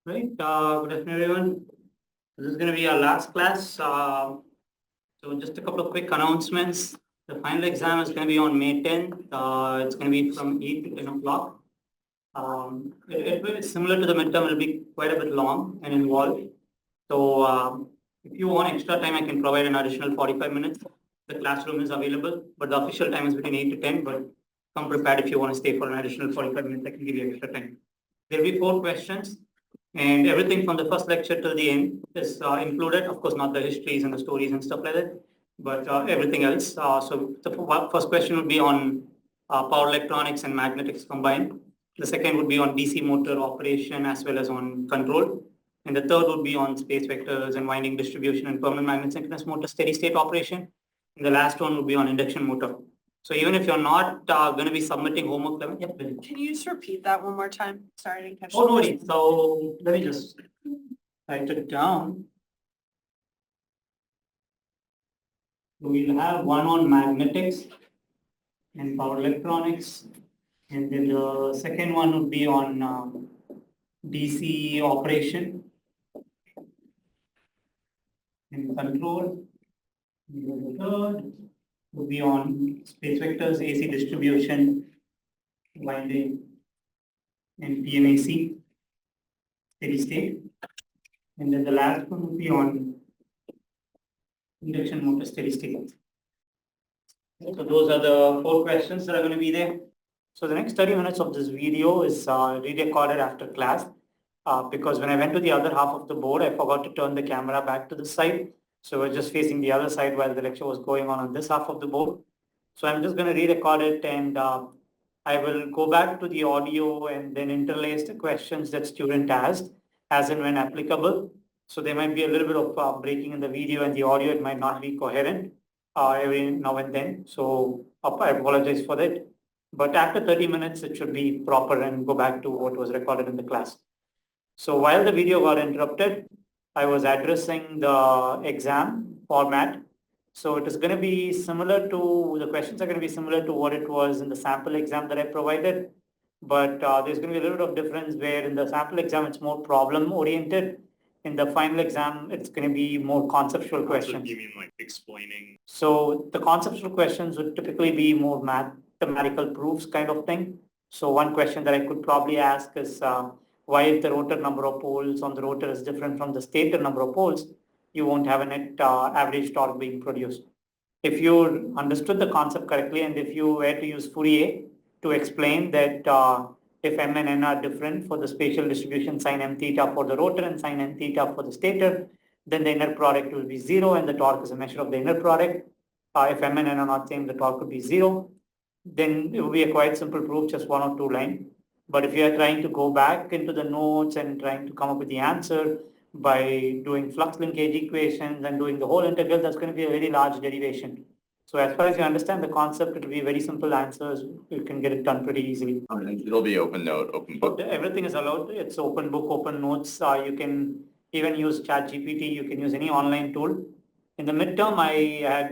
Right, good afternoon, everyone. This is going to be our last class. So just a couple of quick announcements. The final exam is going to be on May 10th. It's going to be from 8 to 10 o'clock. It will be similar to the midterm. It will be quite a bit long and involved. So if you want extra time, I can provide an additional 45 minutes. The classroom is available, but the official time is between 8 to 10. But come prepared if you want to stay for an additional 45 minutes. I can give you extra time. There will be 4 questions. And everything from the first lecture till the end is included. Of course, not the histories and the stories and stuff like that, but everything else. So the first question would be on power electronics and magnetics combined. The second would be on DC motor operation as well as on control. And the third would be on space vectors and winding distribution and permanent magnet synchronous motor steady state operation. And the last one would be on induction motor. So even if you're not going to be submitting homework, Can you just repeat that one more time? Sorry, I didn't catch Oh, no that. worries. So let me just write it down. We'll have one on magnetics and power electronics. And then the second one would be on DC operation and control. And the third would be on space vectors, AC distribution, winding, and PMAC, steady state. And then the last one would be on induction motor steady state. So those are the 4 questions that are going to be there. So the next 30 minutes of this video is re-recorded after class because when I went to the other half of the board, I forgot to turn the camera back to the side. So we're just facing the other side while the lecture was going on this half of the board. So I'm just going to re-record it and I will go back to the audio and then interlace the questions that student asked as and when applicable. So there might be a little bit of breaking in the video and the audio. It might not be coherent every now and then. So I apologize for that. But after 30 minutes, it should be proper and go back to what was recorded in the class. So while the video got interrupted, I was addressing the exam format. So it is going to be similar to, the questions are going to be similar to what it was in the sample exam that I provided. But there's going to be a little bit of difference where in the sample exam, it's more problem oriented. In the final exam, it's going to be more conceptual questions. You mean like explaining? So the conceptual questions would typically be more mathematical proofs kind of thing. So one question that I could probably ask is why if the rotor number of poles on the rotor is different from the stator number of poles, you won't have a net average torque being produced. If you understood the concept correctly and if you were to use Fourier to explain that if m and n are different for the spatial distribution sin m theta for the rotor and sin n theta for the stator, then the inner product will be 0 and the torque is a measure of the inner product. If m and n are not same, the torque would be 0. Then it will be a quite simple proof, just 1 or 2 line. But if you are trying to go back into the notes and trying to come up with the answer by doing flux linkage equations and doing the whole integral, that's going to be a very large derivation. So as far as you understand the concept, it will be very simple answers. You can get it done pretty easily. It'll be open note, open book. Everything is allowed. It's open book, open notes. You can even use ChatGPT. You can use any online tool. In the midterm, I had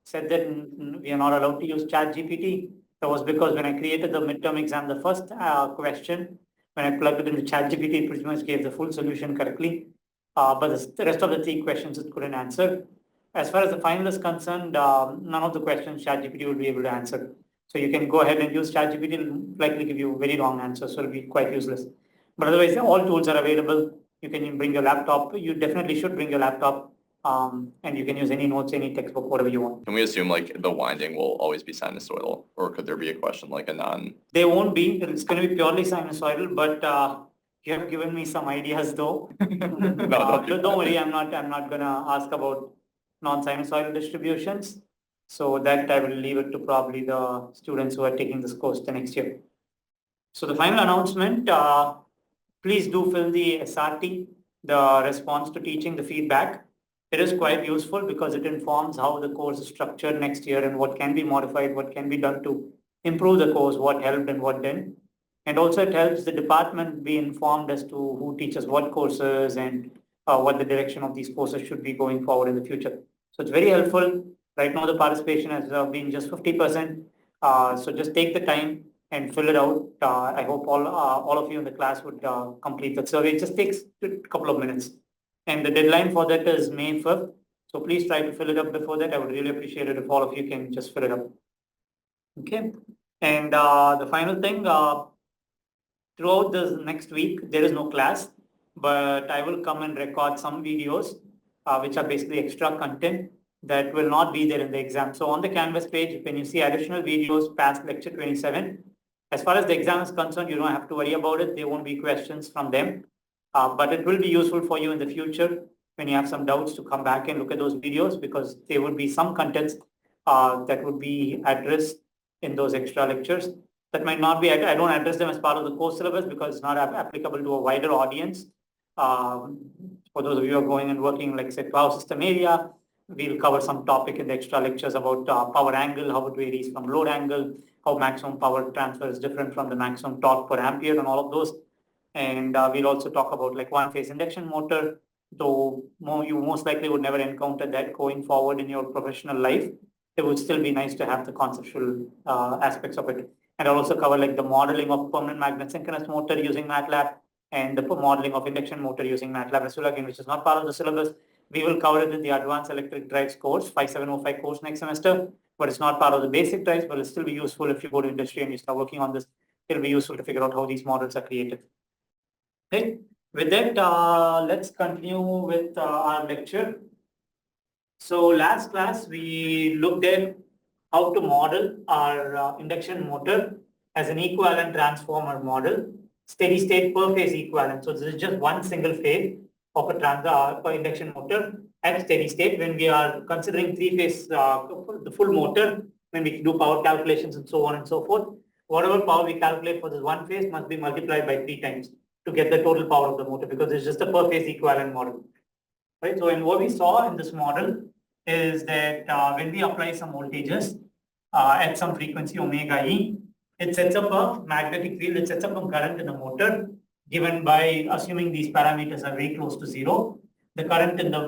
said that we are not allowed to use ChatGPT. That was because when I created the midterm exam, the first question, when I plugged it into ChatGPT, it pretty much gave the full solution correctly. But the rest of the 3 questions it couldn't answer. As far as the final is concerned, none of the questions ChatGPT will be able to answer. So you can go ahead and use ChatGPT, it will likely give you very wrong answers, so it will be quite useless. But otherwise, all tools are available. You can bring your laptop. You definitely should bring your laptop, and you can use any notes, any textbook, whatever you want. Can we assume like the winding will always be sinusoidal, or could there be a question like a non? They won't be. It's going to be purely sinusoidal, but you have given me some ideas though. Don't worry, I'm not going to ask about non-sinusoidal distributions. So that I will leave it to probably the students who are taking this course the next year. So the final announcement, please do fill the SRT, the response to teaching, the feedback. It is quite useful because it informs how the course is structured next year and what can be modified, what can be done to improve the course, what helped and what didn't. And also it helps the department be informed as to who teaches what courses and what the direction of these courses should be going forward in the future. So it's very helpful. Right now the participation has been just 50%. So just take the time and fill it out. I hope all of you in the class would complete that survey. It just takes a couple of minutes. And the deadline for that is May 5th. So please try to fill it up before that. I would really appreciate it if all of you can just fill it up. Okay. And the final thing, throughout this next week, there is no class, but I will come and record some videos, which are basically extra content that will not be there in the exam. So on the Canvas page, when you see additional videos past lecture 27, as far as the exam is concerned, you don't have to worry about it. There won't be questions from them, but it will be useful for you in the future when you have some doubts to come back and look at those videos, because there would be some contents that would be addressed in those extra lectures. That might not be, I don't address them as part of the course syllabus because it's not applicable to a wider audience. For those of you who are going and working, like say, power system area, we'll cover some topic in the extra lectures about power angle, how it varies from load angle, how maximum power transfer is different from the maximum torque per ampere and all of those. And we'll also talk about like one-phase induction motor, though you most likely would never encounter that going forward in your professional life. It would still be nice to have the conceptual aspects of it. And I'll also cover like the modeling of permanent magnet synchronous motor using MATLAB and the modeling of induction motor using MATLAB as well, again, which is not part of the syllabus. We will cover it in the Advanced Electric Drives course, 5705 course next semester, but it's not part of the basic drives, but it'll still be useful if you go to industry and you start working on this. It'll be useful to figure out how these models are created. Okay, with that, let's continue with our lecture. So last class, we looked at how to model our induction motor as an equivalent transformer model, steady state per phase equivalent. So this is just one single phase of a induction motor at steady state. When we are considering three phase, the full motor, when we do power calculations and so on and so forth, whatever power we calculate for this one phase must be multiplied by 3 times to get the total power of the motor, because it's just a per phase equivalent model. Right? So in what we saw in this model is that when we apply some voltages at some frequency omega E, it sets up a magnetic field, it sets up a current in the motor given by assuming these parameters are very close to zero. The current in the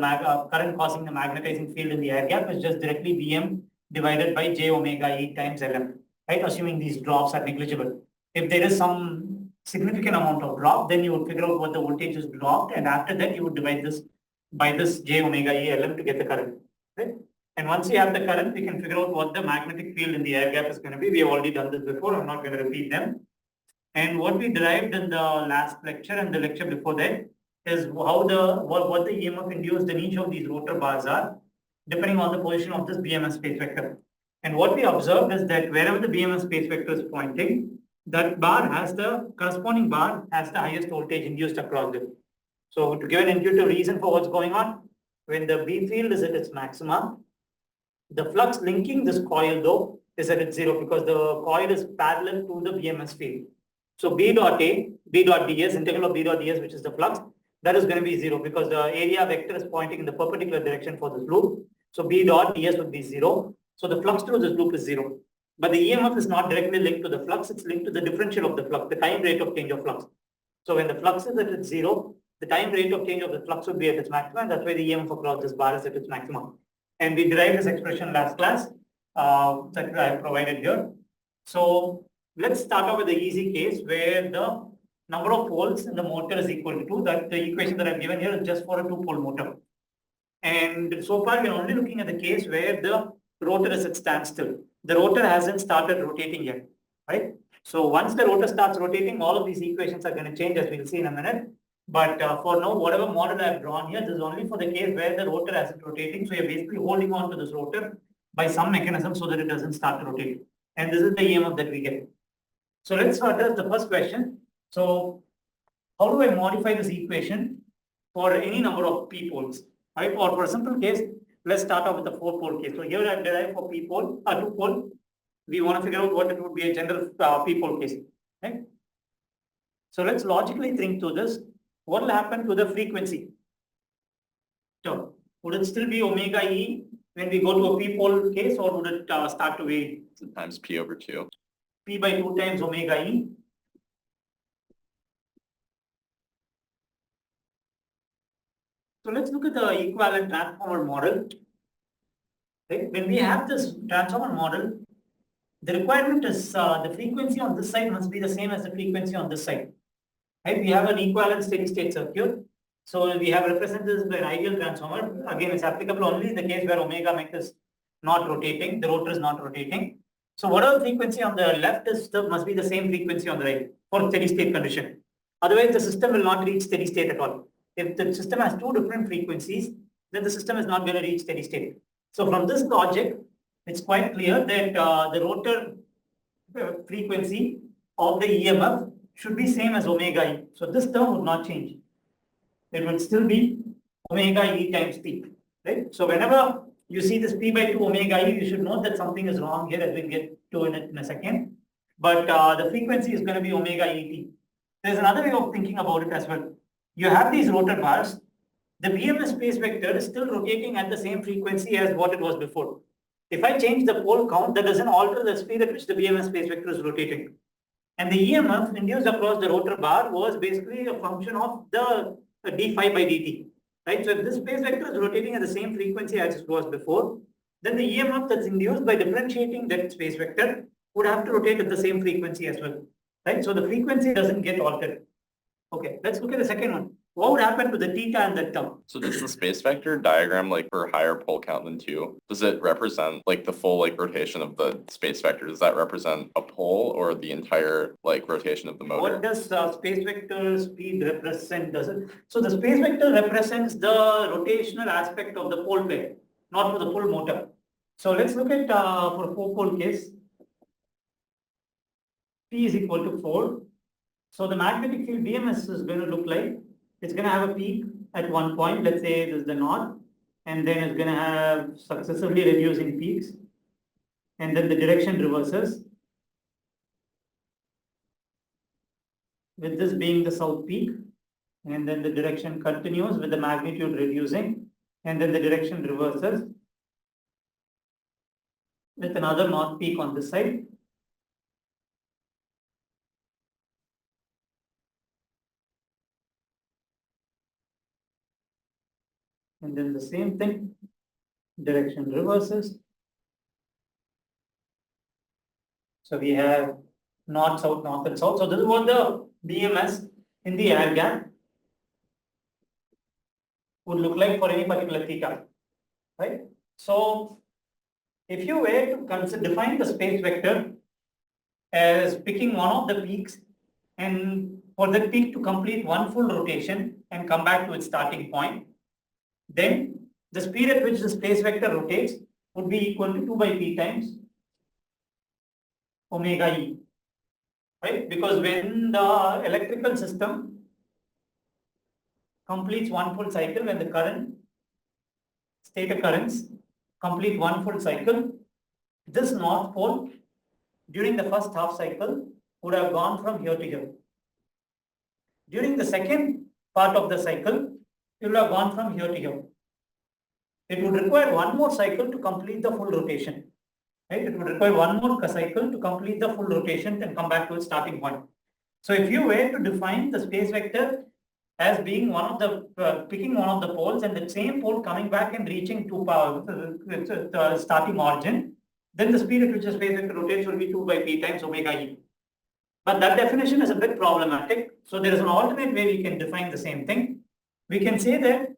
current causing the magnetizing field in the air gap is just directly Vm divided by j omega E times Lm, right? Assuming these drops are negligible. If there is some significant amount of drop, then you would figure out what the voltage is dropped, and after that you would divide this by this j omega E Lm to get the current. Right? And once you have the current, we can figure out what the magnetic field in the air gap is going to be. We have already done this before. I'm not going to repeat them. And what we derived in the last lecture and the lecture before that is how what the EMF induced in each of these rotor bars are, depending on the position of this BMS space vector. And what we observed is that wherever the BMS space vector is pointing, that bar has the corresponding bar has the highest voltage induced across it. So to give an intuitive reason for what's going on, when the B field is at its maxima, the flux linking this coil though is at its zero because the coil is parallel to the BMS field. So B dot ds, integral of B dot ds, which is the flux, that is going to be zero because the area vector is pointing in the perpendicular direction for this loop. So B dot ds would be zero. So the flux through this loop is zero. But the EMF is not directly linked to the flux, it's linked to the differential of the flux, the time rate of change of flux. So when the flux is at its zero, the time rate of change of the flux would be at its maximum, and that's why the EMF across this bar is at its maximum. And we derived this expression last class that I provided here. So let's start off with the easy case where the number of poles in the motor is equal to 2. That the equation that I've given here is just for a 2-pole motor. And so far, we're only looking at the case where the rotor is at standstill. The rotor hasn't started rotating yet, right? So once the rotor starts rotating, all of these equations are going to change, as we'll see in a minute. But for now, whatever model I've drawn here, this is only for the case where the rotor isn't rotating. So you're basically holding on to this rotor by some mechanism so that it doesn't start rotating. And this is the EMF that we get. So let's address the first question. So how do I modify this equation for any number of p poles? Right? Or for a simple case, let's start off with the 4-pole case. So here I've derived for p pole, 2-pole. We want to figure out what it would be a general p-pole case. Right? So let's logically think through this. What will happen to the frequency? So would it still be omega E when we go to a p-pole case, or would it start to vary? Times P over 2. P by 2 times omega E. So let's look at the equivalent transformer model. Right? When we have this transformer model, the requirement is the frequency on this side must be the same as the frequency on this side. Right? We have an equivalent steady state circuit. So we have represented this by an ideal transformer. Again, it's applicable only in the case where omega mech is not rotating, the rotor is not rotating. So whatever frequency on the left is must be the same frequency on the right for steady state condition. Otherwise, the system will not reach steady state at all. If the system has two different frequencies, then the system is not going to reach steady state. So from this logic, it's quite clear that the rotor frequency of the EMF should be same as omega E. So this term would not change. It would still be omega E times P, right? So whenever you see this P by 2 omega E, you should know that something is wrong here, as we'll get to it in a second. But the frequency is going to be omega ET. There's another way of thinking about it as well. You have these rotor bars. The BMS space vector is still rotating at the same frequency as what it was before. If I change the pole count, that doesn't alter the speed at which the BMS space vector is rotating. And the EMF induced across the rotor bar was basically a function of the d phi by dt. Right? So if this space vector is rotating at the same frequency as it was before, then the EMF that's induced by differentiating that space vector would have to rotate at the same frequency as well. Right? So the frequency doesn't get altered. Okay, let's look at the second one. What would happen to the theta and that term? So does the space vector diagram, like for higher pole count than 2, does it represent like the full like rotation of the space vector? Does that represent a pole or the entire like rotation of the motor? What does space vector speed represent? Does it? So the space vector represents the rotational aspect of the pole plate, not for the full motor. So let's look at for 4-pole case. P is equal to 4. So the magnetic field BMS is going to look like, it's going to have a peak at one point, let's say this is the north, and then it's going to have successively reducing peaks, and then the direction reverses, with this being the south peak, and then the direction continues with the magnitude reducing, and then the direction reverses with another north peak on this side. And then the same thing, direction reverses. So we have north, south, north, and south. So this is what the BMS in the air gap would look like for any particular theta, right? So if you were to define the space vector as picking one of the peaks, and for that peak to complete one full rotation and come back to its starting point, then the speed at which the space vector rotates would be equal to 2 by p times omega E, right? Because when the electrical system completes one full cycle, when the stator currents complete one full cycle, this north pole during the first half cycle would have gone from here to here. During the second part of the cycle, it would have gone from here to here. It would require one more cycle to complete the full rotation. Right? It would require one more cycle to complete the full rotation and come back to its starting point. So if you were to define the space vector as being one of the picking one of the poles and the same pole coming back and reaching the starting origin, then the speed at which the space vector rotates will be 2 by p times omega E. But that definition is a bit problematic. So there is an alternate way we can define the same thing. We can say that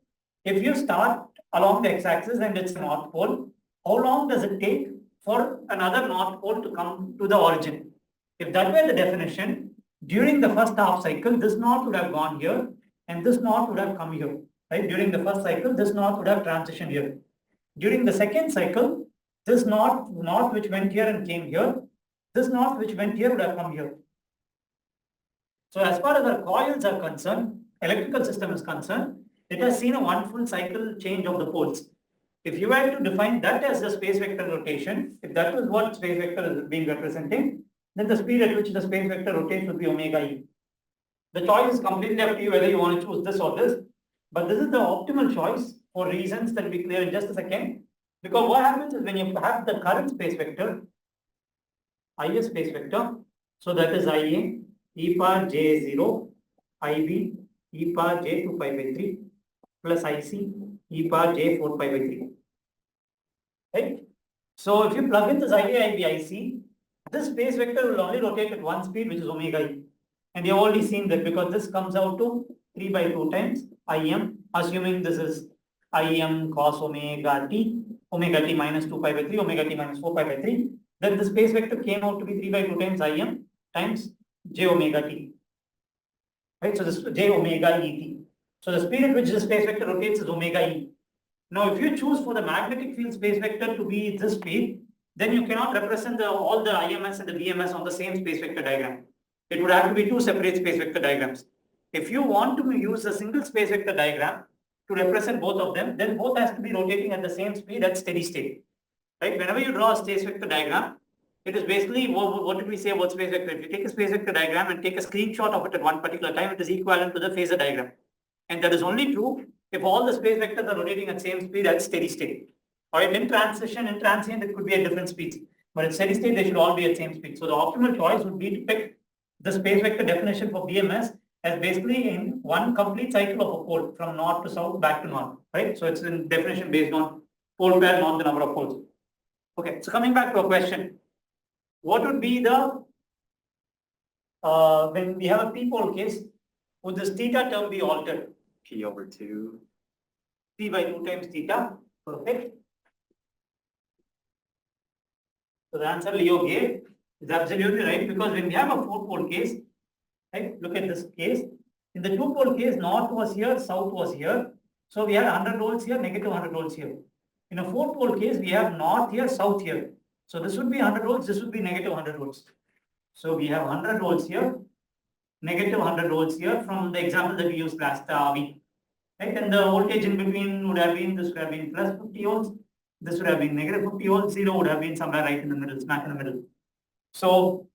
if you start along the x-axis and it's a north pole, how long does it take for another north pole to come to the origin? If that were the definition, during the first half cycle, this north would have gone here and this north would have come here. Right? During the first cycle, this north would have transitioned here. During the second cycle, this north which went here and came here, this north which went here would have come here. So as far as our coils are concerned, electrical system is concerned, it has seen a one full cycle change of the poles. If you were to define that as the space vector rotation, if that was what space vector is being representing, then the speed at which the space vector rotates would be omega E. The choice is completely up to you whether you want to choose this or this, but this is the optimal choice for reasons that will be clear in just a second. Because what happens is when you have the current space vector, IA space vector, so that is IA, e power j0, IB, e power j2 pi by 3, plus IC, e power j4 pi by 3. Right? So if you plug in this IA, IB, IC, this space vector will only rotate at one speed, which is omega e. And you've already seen that because this comes out to 3 by 2 times Im, assuming this is Im cos omega t minus 2 pi by 3, omega t minus 4 pi by 3. Then the space vector came out to be 3 by 2 times Im times j omega t. Right, so this j omega et. So the speed at which the space vector rotates is omega e. Now, if you choose for the magnetic field space vector to be this speed, then you cannot represent all the IMS and the BMS on the same space vector diagram. It would have to be two separate space vector diagrams. If you want to use a single space vector diagram to represent both of them, then both has to be rotating at the same speed at steady state. Right? Whenever you draw a space vector diagram, it is basically, what did we say about space vector? If you take a space vector diagram and take a screenshot of it at one particular time, it is equivalent to the phasor diagram. And that is only true if all the space vectors are rotating at same speed at steady state. Or in transition, in transient, it could be at different speeds. But at steady state, they should all be at same speed. So the optimal choice would be to pick the space vector definition for BMS as basically in one complete cycle of a pole from north to south, back to north, right? So it's in definition based on pole pair, not the number of poles. Okay, so coming back to a question, what would be the, when we have a p-pole case, would this theta term be altered? P over 2. P by 2 times theta, perfect. So the answer Leo gave is absolutely right, because when we have a 4-pole case, right, look at this case. In the 2-pole case, north was here, south was here. So we had 100 volts here, negative 100 volts here. In a 4-pole case, we have north here, south here. So this would be 100 volts, this would be negative 100 volts. So we have 100 volts here, negative 100 volts here from the example that we used last week. Right? And the voltage in between would have been, this would have been plus 50 volts, this would have been negative 50 volts, 0 would have been somewhere right in the middle, smack in the middle. So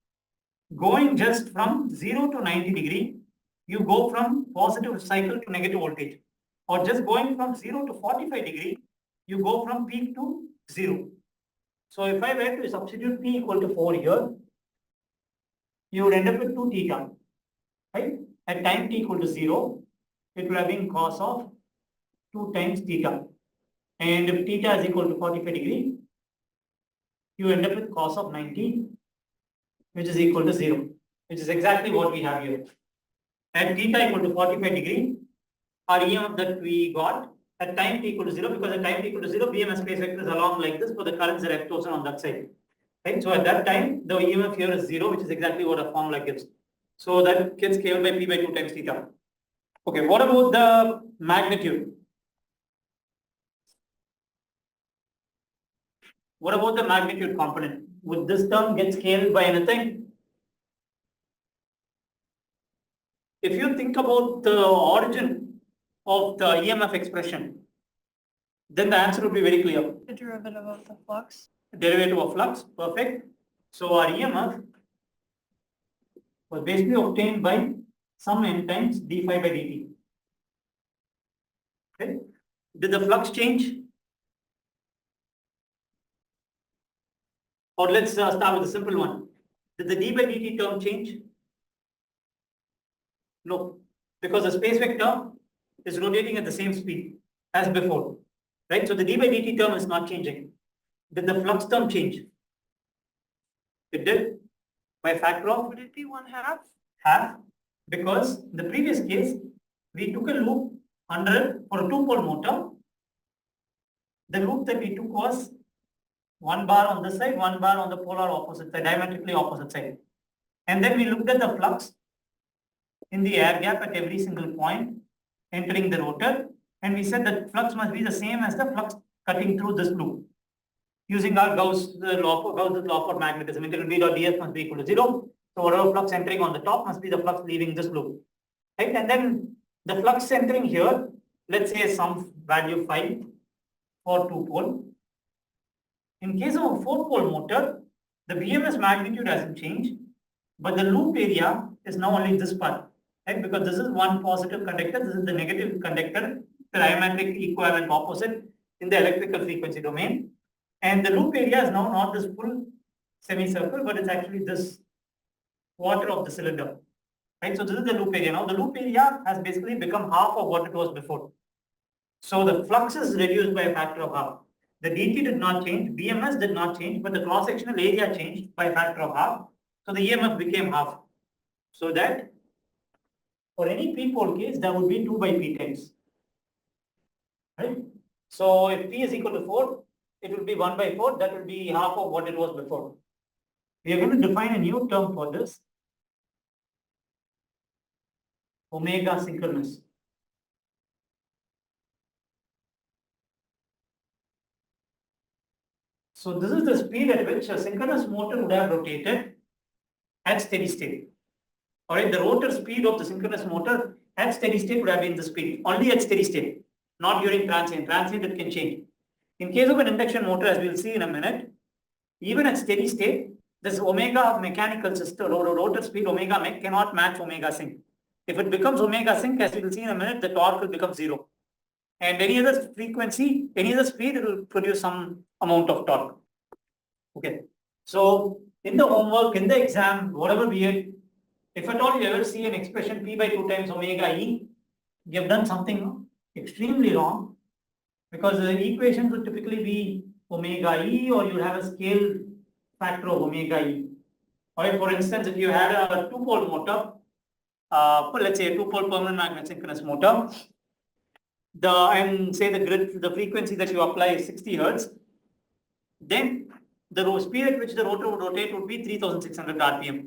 going just from 0 to 90 degree, you go from positive cycle to negative voltage. Or just going from 0 to 45 degree, you go from peak to 0. So if I were to substitute P equal to 4 here, you would end up with 2 theta, right? At time t equal to 0, it would have been cos of 2 times theta. And if theta is equal to 45 degree, you end up with cos of 90, which is equal to 0, which is exactly what we have here. At theta equal to 45 degree, our EMF that we got at time t equal to 0, because at time t equal to 0, BMS space vector is along like this, for the currents are left chosen on that side. Right? So at that time, the EMF here is 0, which is exactly what a formula gives. So that gets scaled by P by 2 times theta. Okay, what about the magnitude? What about the magnitude component? Would this term get scaled by anything? If you think about the origin of the EMF expression, then the answer would be very clear. The derivative of the flux. Derivative of flux, perfect. So our EMF was basically obtained by some n times d phi by dt. Okay. Did the flux change? Or let's start with a simple one. Did the d by dt term change? No, because the space vector is rotating at the same speed as before, right? So the d by dt term is not changing. Did the flux term change? It did, by a factor of Would it be 1/2? half, because in the previous case, we took a loop under for a 2-pole motor. The loop that we took was 1 bar on this side, 1 bar on the polar opposite side, diametrically opposite side. And then we looked at the flux in the air gap at every single point entering the rotor, and we said that flux must be the same as the flux cutting through this loop. Using our Gauss's law for magnetism, integral V dot ds must be equal to 0. So whatever flux entering on the top must be the flux leaving this loop, right? And then the flux entering here, let's say some value 5 for 2-pole. In case of a 4-pole motor, the BMS magnitude hasn't changed, but the loop area is now only this part, right? Because this is one positive conductor, this is the negative conductor, the diametric equivalent opposite in the electrical frequency domain. And the loop area is now not this full semicircle, but it's actually this quarter of the cylinder, right? So this is the loop area. Now the loop area has basically become half of what it was before. So the flux is reduced by a factor of half. The dt did not change, BMS did not change, but the cross-sectional area changed by a factor of half. So the EMF became half. So that for any p-pole case, that would be 2 by p times. Right? So if p is equal to 4, it will be 1 by 4. That will be half of what it was before. We are going to define a new term for this. Omega synchronous. So this is the speed at which a synchronous motor would have rotated at steady state. All right, the rotor speed of the synchronous motor at steady state would have been the speed, only at steady state, not during transient. Transient it can change. In case of an induction motor, as we'll see in a minute, even at steady state, this omega mechanical system, rotor speed omega mech cannot match omega sync. If it becomes omega sync, as we will see in a minute, the torque will become 0. And any other frequency, any other speed, it will produce some amount of torque. Okay. So in the homework, in the exam, whatever be it, if at all you ever see an expression p by 2 times omega e, you have done something extremely wrong, because the equations would typically be omega e, or you would have a scale factor of omega e. All right, for instance, if you had a two-pole motor, let's say a two-pole permanent magnet synchronous motor, and say the frequency that you apply is 60 hertz, then the speed at which the rotor would rotate would be 3600 rpm.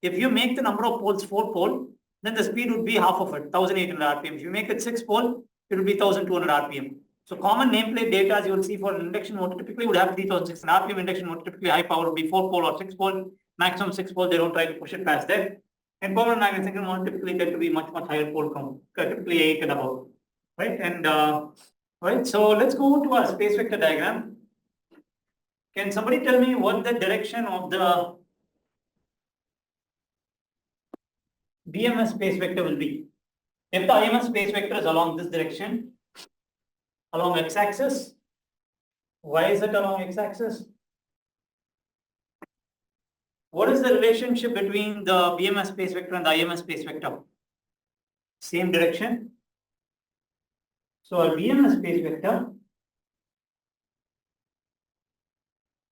If you make the number of poles 4-pole, then the speed would be half of it, 1800 rpm. If you make it 6-pole, it would be 1200 rpm. So common nameplate data, as you will see for an induction motor, typically would have 3600 rpm. Induction motor typically high power would be 4-pole or 6-pole, maximum 6-pole. They don't try to push it past that. And permanent magnet synchronous motor typically tend to be much higher pole count, typically 8 and above, right? And right, so let's go to our space vector diagram. Can somebody tell me what the direction of the BMS space vector will be? If the IMS space vector is along this direction, along x-axis, why is it along x-axis? What is the relationship between the BMS space vector and the IMS space vector? Same direction. So our BMS space vector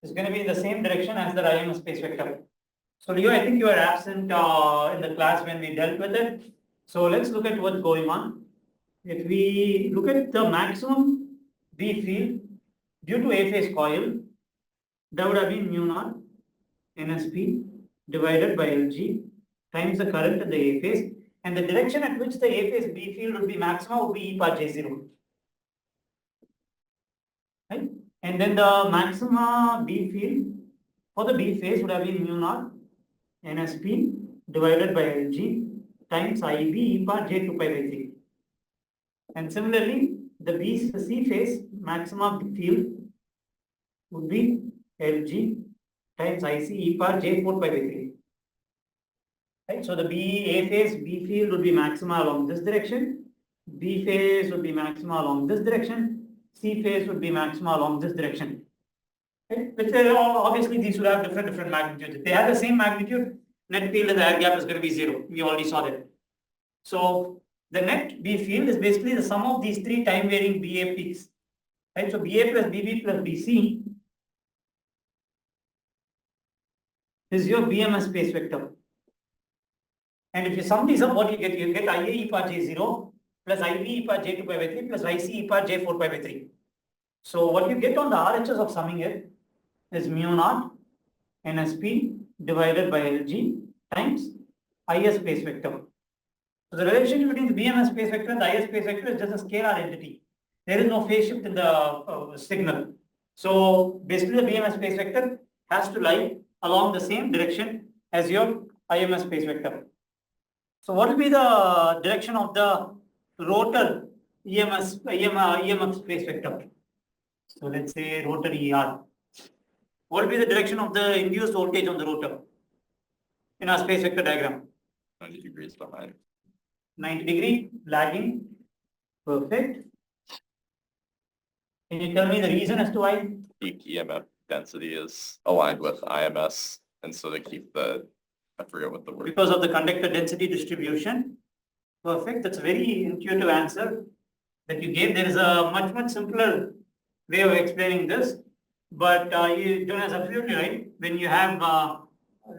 is going to be in the same direction as the IMS space vector. So Leo, I think you were absent in the class when we dealt with it. So let's look at what's going on. If we look at the maximum B field due to A-phase coil, that would have been mu naught NSP divided by Lg times the current in the A-phase, and the direction at which the A-phase B field would be maxima would be E par J0. Right? And then the maxima B field for the B phase would have been mu naught NSP divided by Lg times IB E par J2 pi by 3. And similarly, the C phase maxima field would be Lg times IC E par J4 pi by 3. Right? So the A phase B field would be maxima along this direction, B phase would be maxima along this direction, C phase would be maxima along this direction. Right? Which obviously these would have different magnitudes. If they have the same magnitude, net field in the air gap is going to be 0. We already saw that. So the net B field is basically the sum of these three time varying BA peaks. Right? So BA plus BB plus BC is your BMS space vector. And if you sum these up, what you get? You get IA E par J0 plus IB E par J2 pi by 3 plus IC E par J4 pi by 3. So what you get on the RHS of summing it is mu naught NSP divided by Lg times IS space vector. So the relationship between the BMS space vector and the IS space vector is just a scalar entity. There is no phase shift in the signal. So basically the BMS space vector has to lie along the same direction as your IMS space vector. So what will be the direction of the rotor EMF space vector? So let's say rotor ER. What will be the direction of the induced voltage on the rotor in our space vector diagram? 90 degrees behind. 90 degree, lagging. Perfect. Can you tell me the reason as to why? Peak EMF density is aligned with IMS, and so they keep the, I forget what the word. Because of the conductor density distribution. Perfect. That's a very intuitive answer that you gave. There is a much simpler way of explaining this, but John is absolutely right. When you have,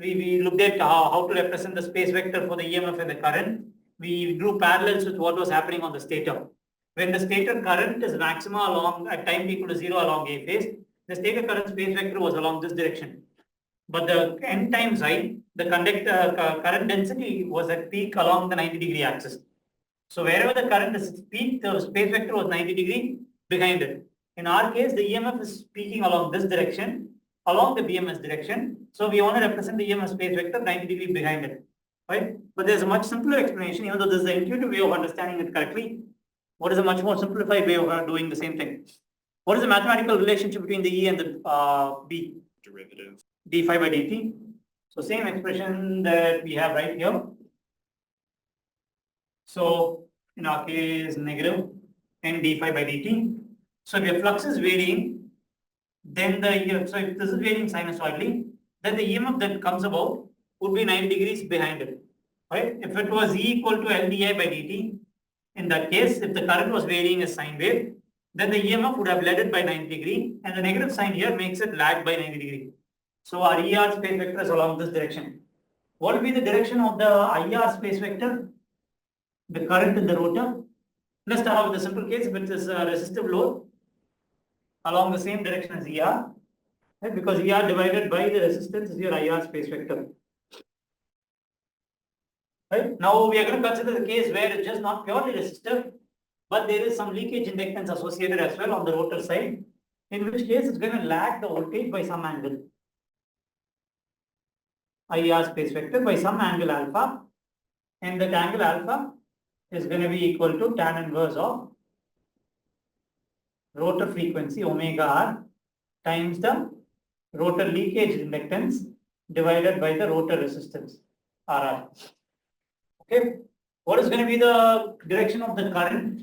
we looked at how to represent the space vector for the EMF and the current. We drew parallels with what was happening on the stator. When the stator current is maxima along at time equal to 0 along A phase, the stator current space vector was along this direction. But the n times I, the current density was at peak along the 90-degree axis. So wherever the current is peak, the space vector was 90-degree behind it. In our case, the EMF is peaking along this direction, along the BMS direction. So we want to represent the EMF space vector 90-degree behind it, right? But there's a much simpler explanation, even though this is the intuitive way of understanding it correctly. What is a much more simplified way of doing the same thing? What is the mathematical relationship between the E and the B? Derivative. d phi by dt. So same expression that we have right here. So in our case, negative n d phi by dt. So if your flux is varying, then so if this is varying sinusoidally, then the EMF that comes about would be 90 degrees behind it, right? If it was E equal to L di by dt, in that case, if the current was varying as sine wave, then the EMF would have led it by 90 degree, and the negative sign here makes it lag by 90 degree. So our ER space vector is along this direction. What will be the direction of the IR space vector? The current in the rotor. Let's start off with a simple case. If it is a resistive load along the same direction as ER, right? Because ER divided by the resistance is your IR space vector. Right? Now we are going to consider the case where it's just not purely resistive, but there is some leakage inductance associated as well on the rotor side, in which case it's going to lag the voltage by some angle. IR space vector by some angle alpha, and that angle alpha is going to be equal to tan inverse of rotor frequency omega r times the rotor leakage inductance divided by the rotor resistance RR. Okay, what is going to be the direction of the current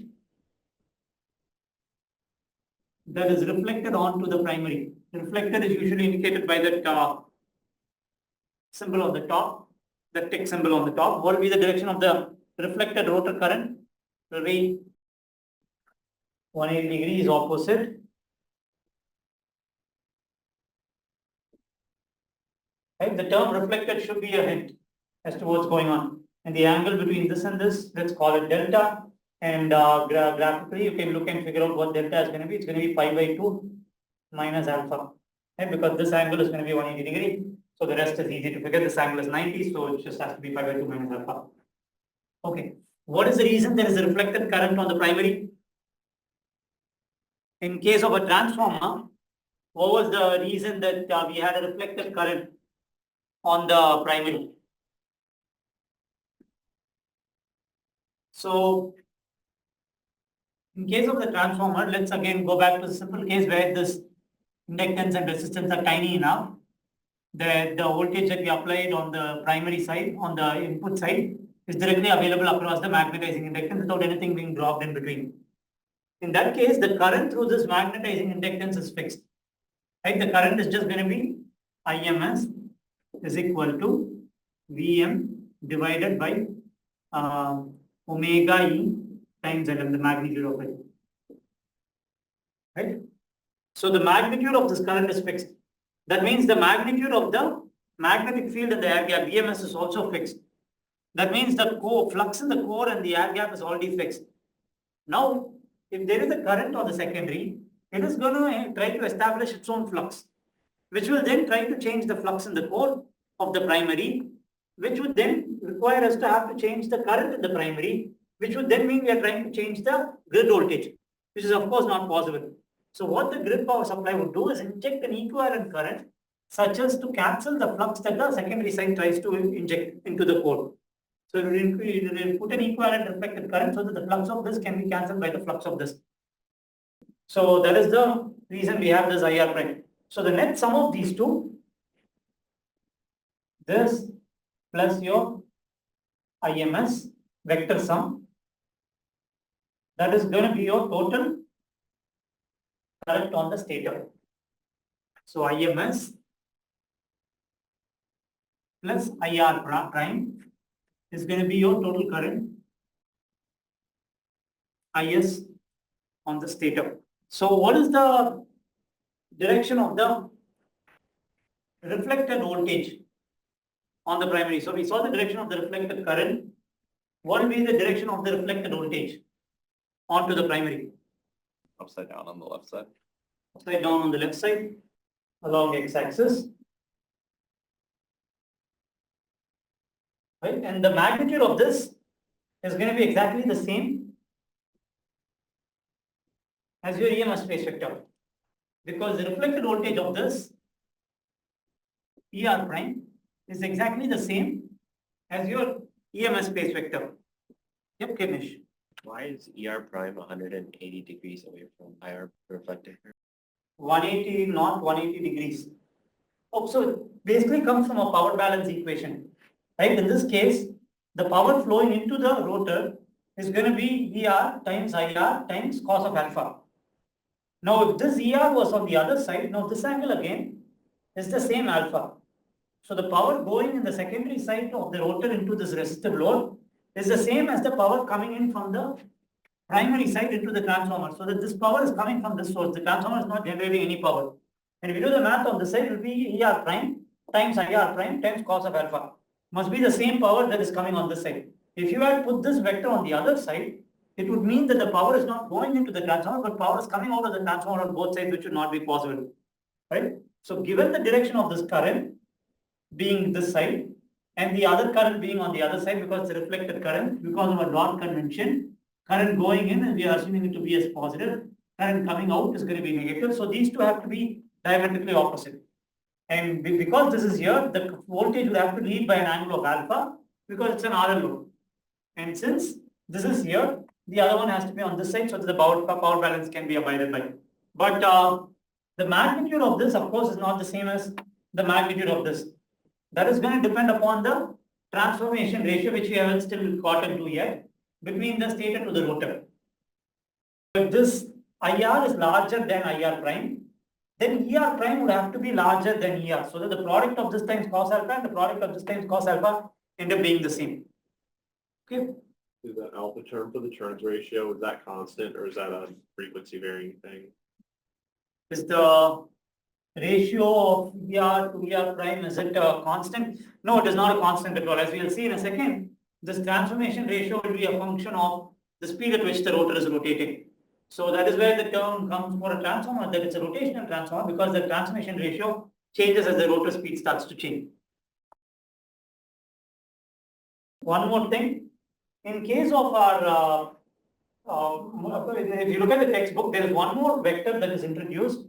that is reflected onto the primary? Reflected is usually indicated by that symbol on the top, the tick symbol on the top. What will be the direction of the reflected rotor current? It will be 180 degrees opposite. Right? The term reflected should be a hint as to what's going on. And the angle between this and this, let's call it delta. And graphically, you can look and figure out what delta is going to be. It's going to be pi by 2 minus alpha. Right? Because this angle is going to be 180 degree. So the rest is easy to figure. This angle is 90, so it just has to be pi by 2 minus alpha. Okay. What is the reason there is a reflected current on the primary? In case of a transformer, what was the reason that we had a reflected current on the primary? So, in case of the transformer, let's again go back to the simple case where this inductance and resistance are tiny enough that the voltage that we applied on the primary side, on the input side, is directly available across the magnetizing inductance without anything being dropped in between. In that case, the current through this magnetizing inductance is fixed. Right? The current is just going to be IMS is equal to Vm divided by omega E times Lm, the magnitude of it. Right? So the magnitude of this current is fixed. That means the magnitude of the magnetic field in the air gap, BMS, is also fixed. That means the flux in the core and the air gap is already fixed. Now, if there is a current on the secondary, it is going to try to establish its own flux, which will then try to change the flux in the core of the primary, which would then require us to have to change the current in the primary, which would then mean we are trying to change the grid voltage, which is of course not possible. So what the grid power supply would do is inject an equivalent current such as to cancel the flux that the secondary side tries to inject into the core. So it will put an equivalent reflected current so that the flux of this can be cancelled by the flux of this. So that is the reason we have this IR prime. So the net sum of these two, this plus your IMS vector sum, that is going to be your total current on the stator. So IMS plus IR prime is going to be your total current IS on the stator. So what is the direction of the reflected voltage on the primary? So we saw the direction of the reflected current. What will be the direction of the reflected voltage onto the primary? Upside down on the left side. Upside down on the left side along x-axis. Right? And the magnitude of this is going to be exactly the same as your EMF space vector, because the reflected voltage of this ER prime is exactly the same as your EMF space vector. Yep, Kenish. Why is ER prime 180 degrees away from IR reflected? 180, not 180 degrees. Oh, so it basically comes from a power balance equation. Right? In this case, the power flowing into the rotor is going to be ER times IR times cos of alpha. Now, if this ER was on the other side, now this angle again is the same alpha. So the power going in the secondary side of the rotor into this resistive load is the same as the power coming in from the primary side into the transformer. So that this power is coming from this source. The transformer is not generating any power. And if you do the math on the side, it will be ER prime times IR prime times cos of alpha. Must be the same power that is coming on this side. If you had put this vector on the other side, it would mean that the power is not going into the transformer, but power is coming out of the transformer on both sides, which would not be possible. Right? So given the direction of this current being this side and the other current being on the other side, because it's a reflected current, because of a dot convention, current going in and we are assuming it to be as positive, current coming out is going to be negative. So these two have to be diametrically opposite. And because this is here, the voltage will have to lead by an angle of alpha because it's an RL load. And since this is here, the other one has to be on this side so that the power balance can be abided by. But the magnitude of this, of course, is not the same as the magnitude of this. That is going to depend upon the transformation ratio, which we haven't still gotten to yet, between the stator to the rotor. If this IR is larger than IR prime, then ER prime would have to be larger than ER, so that the product of this times cos alpha and the product of this times cos alpha end up being the same. Okay. Is that alpha term for the turns ratio, is that constant or is that a frequency varying thing? Is the ratio of ER to ER prime, is it a constant? No, it is not a constant at all. As we will see in a second, this transformation ratio will be a function of the speed at which the rotor is rotating. So that is where the term comes for a transformer, that it's a rotational transformer, because the transformation ratio changes as the rotor speed starts to change. One more thing, in case of our, if you look at the textbook, there is one more vector that is introduced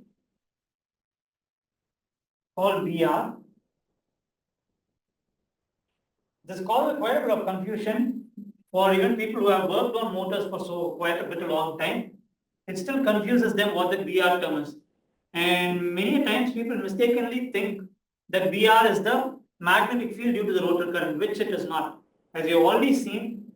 called BR. This causes quite a bit of confusion for even people who have worked on motors for quite a bit of long time. It still confuses them what the BR term is. And many times people mistakenly think that BR is the magnetic field due to the rotor current, which it is not. As you have already seen,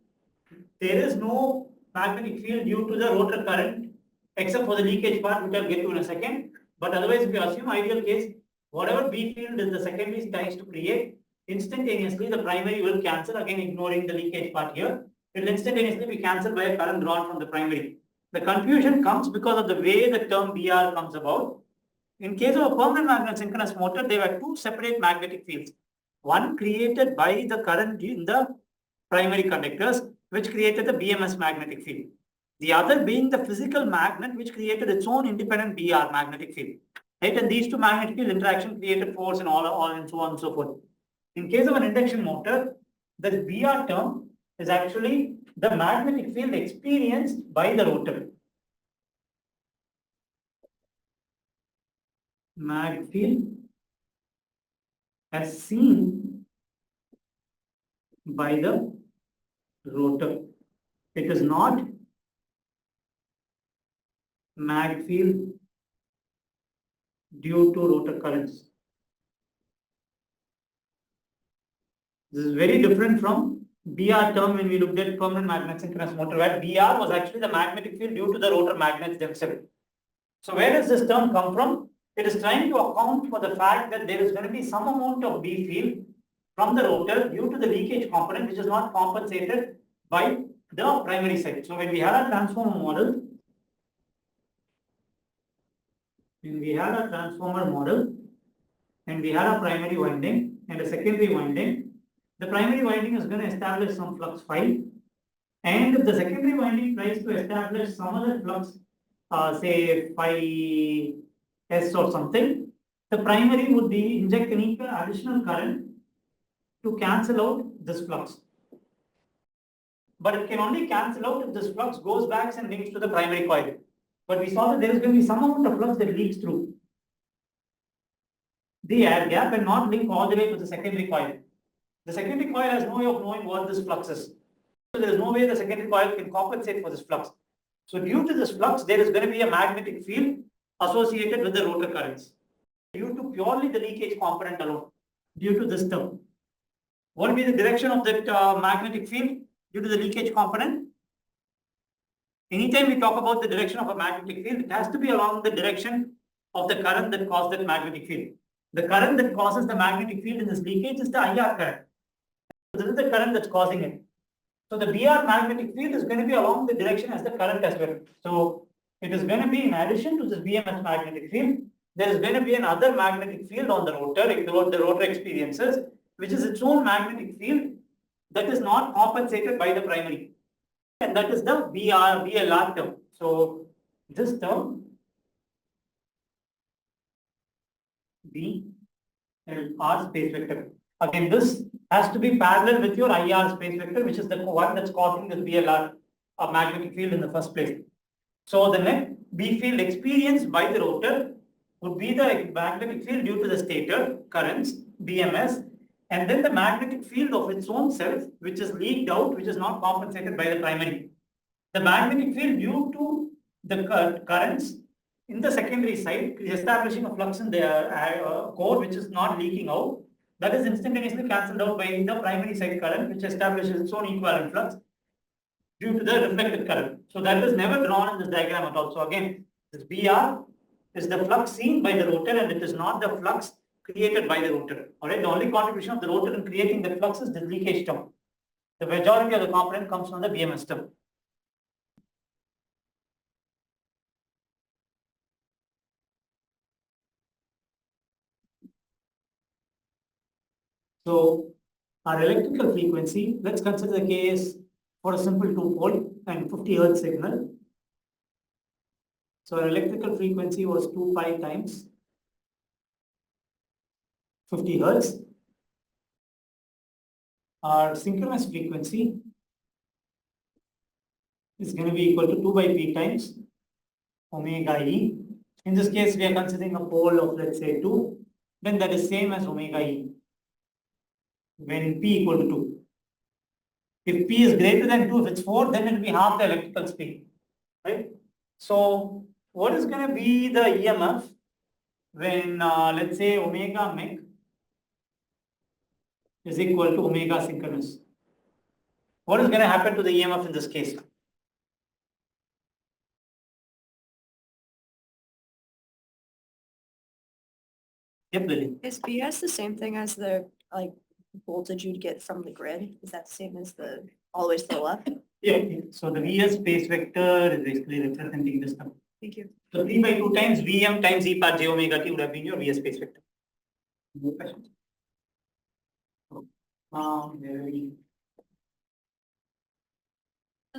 there is no magnetic field due to the rotor current except for the leakage part, which I'll get to in a second. But otherwise, if you assume ideal case, whatever B field is the secondary tries to create, instantaneously the primary will cancel, again ignoring the leakage part here. It will instantaneously be cancelled by a current drawn from the primary. The confusion comes because of the way the term BR comes about. In case of a permanent magnet synchronous motor, there were two separate magnetic fields. One created by the current in the primary conductors, which created the BMS magnetic field. The other being the physical magnet, which created its own independent BR magnetic field. Right? And these two magnetic field interaction created force and all and so on and so forth. In case of an induction motor, the BR term is actually the magnetic field experienced by the rotor. Mag field as seen by the rotor. It is not mag field due to rotor currents. This is very different from BR term when we looked at permanent magnet synchronous motor, where BR was actually the magnetic field due to the rotor magnets themselves. So where does this term come from? It is trying to account for the fact that there is going to be some amount of B field from the rotor due to the leakage component, which is not compensated by the primary side. So when we had a transformer model, And we had a transformer model, and we had a primary winding and a secondary winding. The primary winding is going to establish some flux phi, and if the secondary winding tries to establish some other flux, say phi s or something, the primary would be inject an equal additional current to cancel out this flux. But it can only cancel out if this flux goes back and links to the primary coil. But we saw that there is going to be some amount of flux that leaks through the air gap and not link all the way to the secondary coil. The secondary coil has no way of knowing what this flux is. So there is no way the secondary coil can compensate for this flux. So due to this flux, there is going to be a magnetic field associated with the rotor currents. Due to purely the leakage component alone, due to this term. What will be the direction of that magnetic field due to the leakage component? Anytime we talk about the direction of a magnetic field, it has to be along the direction of the current that caused that magnetic field. The current that causes the magnetic field in this leakage is the IR current. This is the current that's causing it. So the BR magnetic field is going to be along the direction as the current as well. So it is going to be in addition to this BMS magnetic field, there is going to be another magnetic field on the rotor, the rotor experiences, which is its own magnetic field that is not compensated by the primary. And that is the BLR term. So this term, BLR space vector. Again, this has to be parallel with your IR space vector, which is the one that's causing this BLR magnetic field in the first place. So the net B field experienced by the rotor would be the magnetic field due to the stator currents, BMS, and then the magnetic field of its own self, which is leaked out, which is not compensated by the primary. The magnetic field due to the currents in the secondary side is establishing a flux in the core, which is not leaking out. That is instantaneously cancelled out by the primary side current, which establishes its own equivalent flux due to the reflected current. So that is never drawn in this diagram at all. So again, this BR is the flux seen by the rotor, and it is not the flux created by the rotor. All right, the only contribution of the rotor in creating the flux is the leakage term. The majority of the component comes from the BMS term. So our electrical frequency, let's consider the case for a simple 2-pole and 50 Hertz signal. So our electrical frequency was 2 pi times 50 Hertz. Our synchronous frequency is going to be equal to 2 by p times omega e. In this case, we are considering a pole of, let's say, 2, then that is same as omega e when p equal to 2. If p is greater than 2, if it's 4, then it will be half the electrical speed, right? So what is going to be the EMF when, let's say, omega mech is equal to omega synchronous? What is going to happen to the EMF in this case? Yep, Lily. Is BS the same thing as the voltage you'd get from the grid? Is that the same as the all the way to the left? Yeah, so the Vs space vector is basically representing this term. Thank you. So 3 by 2 times Vm times e power j omega t would have been your Vs space vector. More questions? For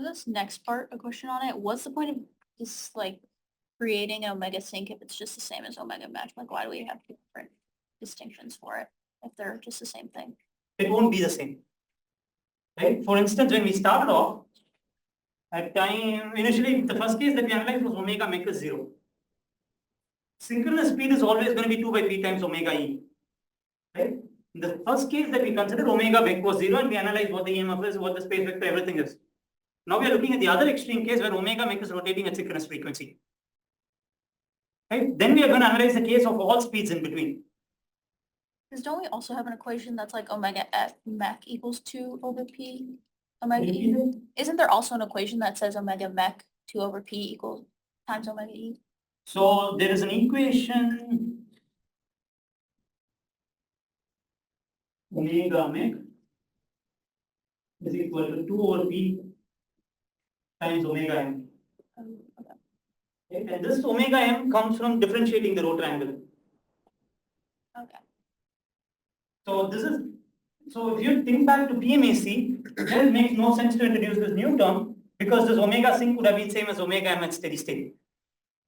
this next part, a question on it, what's the point of just creating an omega sync if it's just the same as omega match? Like, why do we have different distinctions for it if they're just the same thing? It won't be the same. Right? For instance, when we started off, at time, initially, the first case that we analyzed was omega mech is 0. Synchronous speed is always going to be 2 by p times omega e. Right? In the first case that we considered, omega mech was 0, and we analyzed what the EMF is, what the space vector, everything is. Now we are looking at the other extreme case where omega mech is rotating at synchronous frequency. Right? Then we are going to analyze the case of all speeds in between. Because don't we also have an equation that's like omega f mech equals 2 over p omega e? Isn't there also an equation that says omega mech 2 over p equals times omega e? So there is an equation omega mech is equal to 2 over p times omega m. Okay. Okay, and this omega m comes from differentiating the rotor angle. Okay. So this is, so if you think back to PMAC, then it makes no sense to introduce this new term because this omega sync would have been same as omega m at steady state.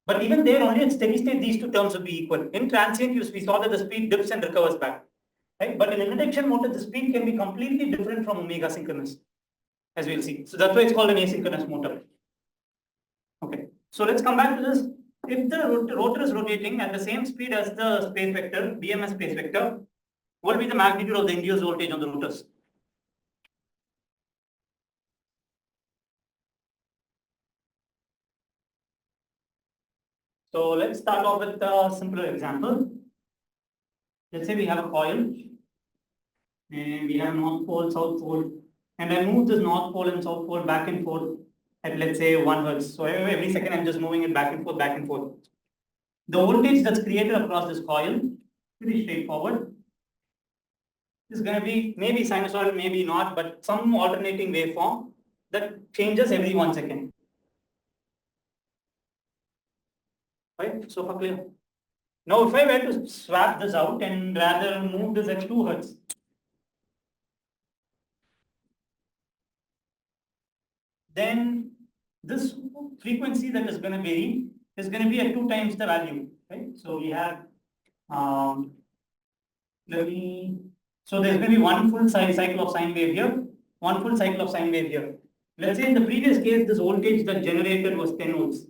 But even there, only at steady state, these two terms would be equal. In transient use, we saw that the speed dips and recovers back, right? But in induction motor, the speed can be completely different from omega synchronous, as we'll see. So that's why it's called an asynchronous motor. Okay, so let's come back to this. If the rotor is rotating at the same speed as the space vector, BMS space vector, what will be the magnitude of the induced voltage on the rotors? So let's start off with a simpler example. Let's say we have a coil and we have north pole, south pole, and I move this north pole and south pole back and forth at, let's say, 1 hertz. So every second I'm just moving it back and forth, back and forth. The voltage that's created across this coil, pretty straightforward, is going to be maybe sinusoidal, maybe not, but some alternating waveform that changes every 1 second. Right? So far clear? Now, if I were to swap this out and rather move this at 2 hertz, then this frequency that is going to vary is going to be at 2 times the value, right? So we have, so there's going to be one full cycle of sine wave here, one full cycle of sine wave here. Let's say in the previous case, this voltage that generated was 10 volts.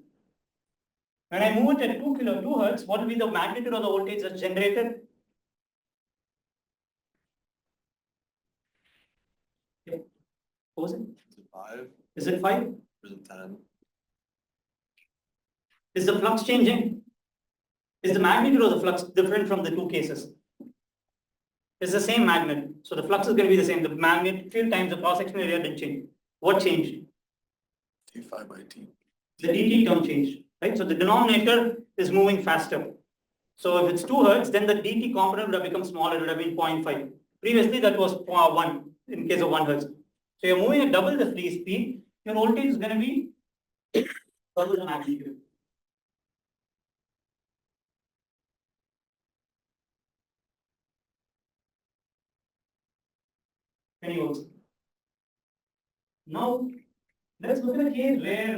When I move it at 2 hertz, what will be the magnitude of the voltage that's generated? Okay. What was it? Is it 5? Is it 5? Or is it 10? Is the flux changing? Is the magnitude of the flux different from the two cases? It's the same magnet. So the flux is going to be the same. The magnet field times the cross-sectional area didn't change. What changed? d5 by t. The dt term changed, right? So the denominator is moving faster. So if it's 2 hertz, then the dt component would have become smaller. It would have been 0.5. Previously, that was 1 in case of 1 hertz. So you're moving at double the free speed. Your voltage is going to be double the magnitude. Any volts. Now, let's look at a case where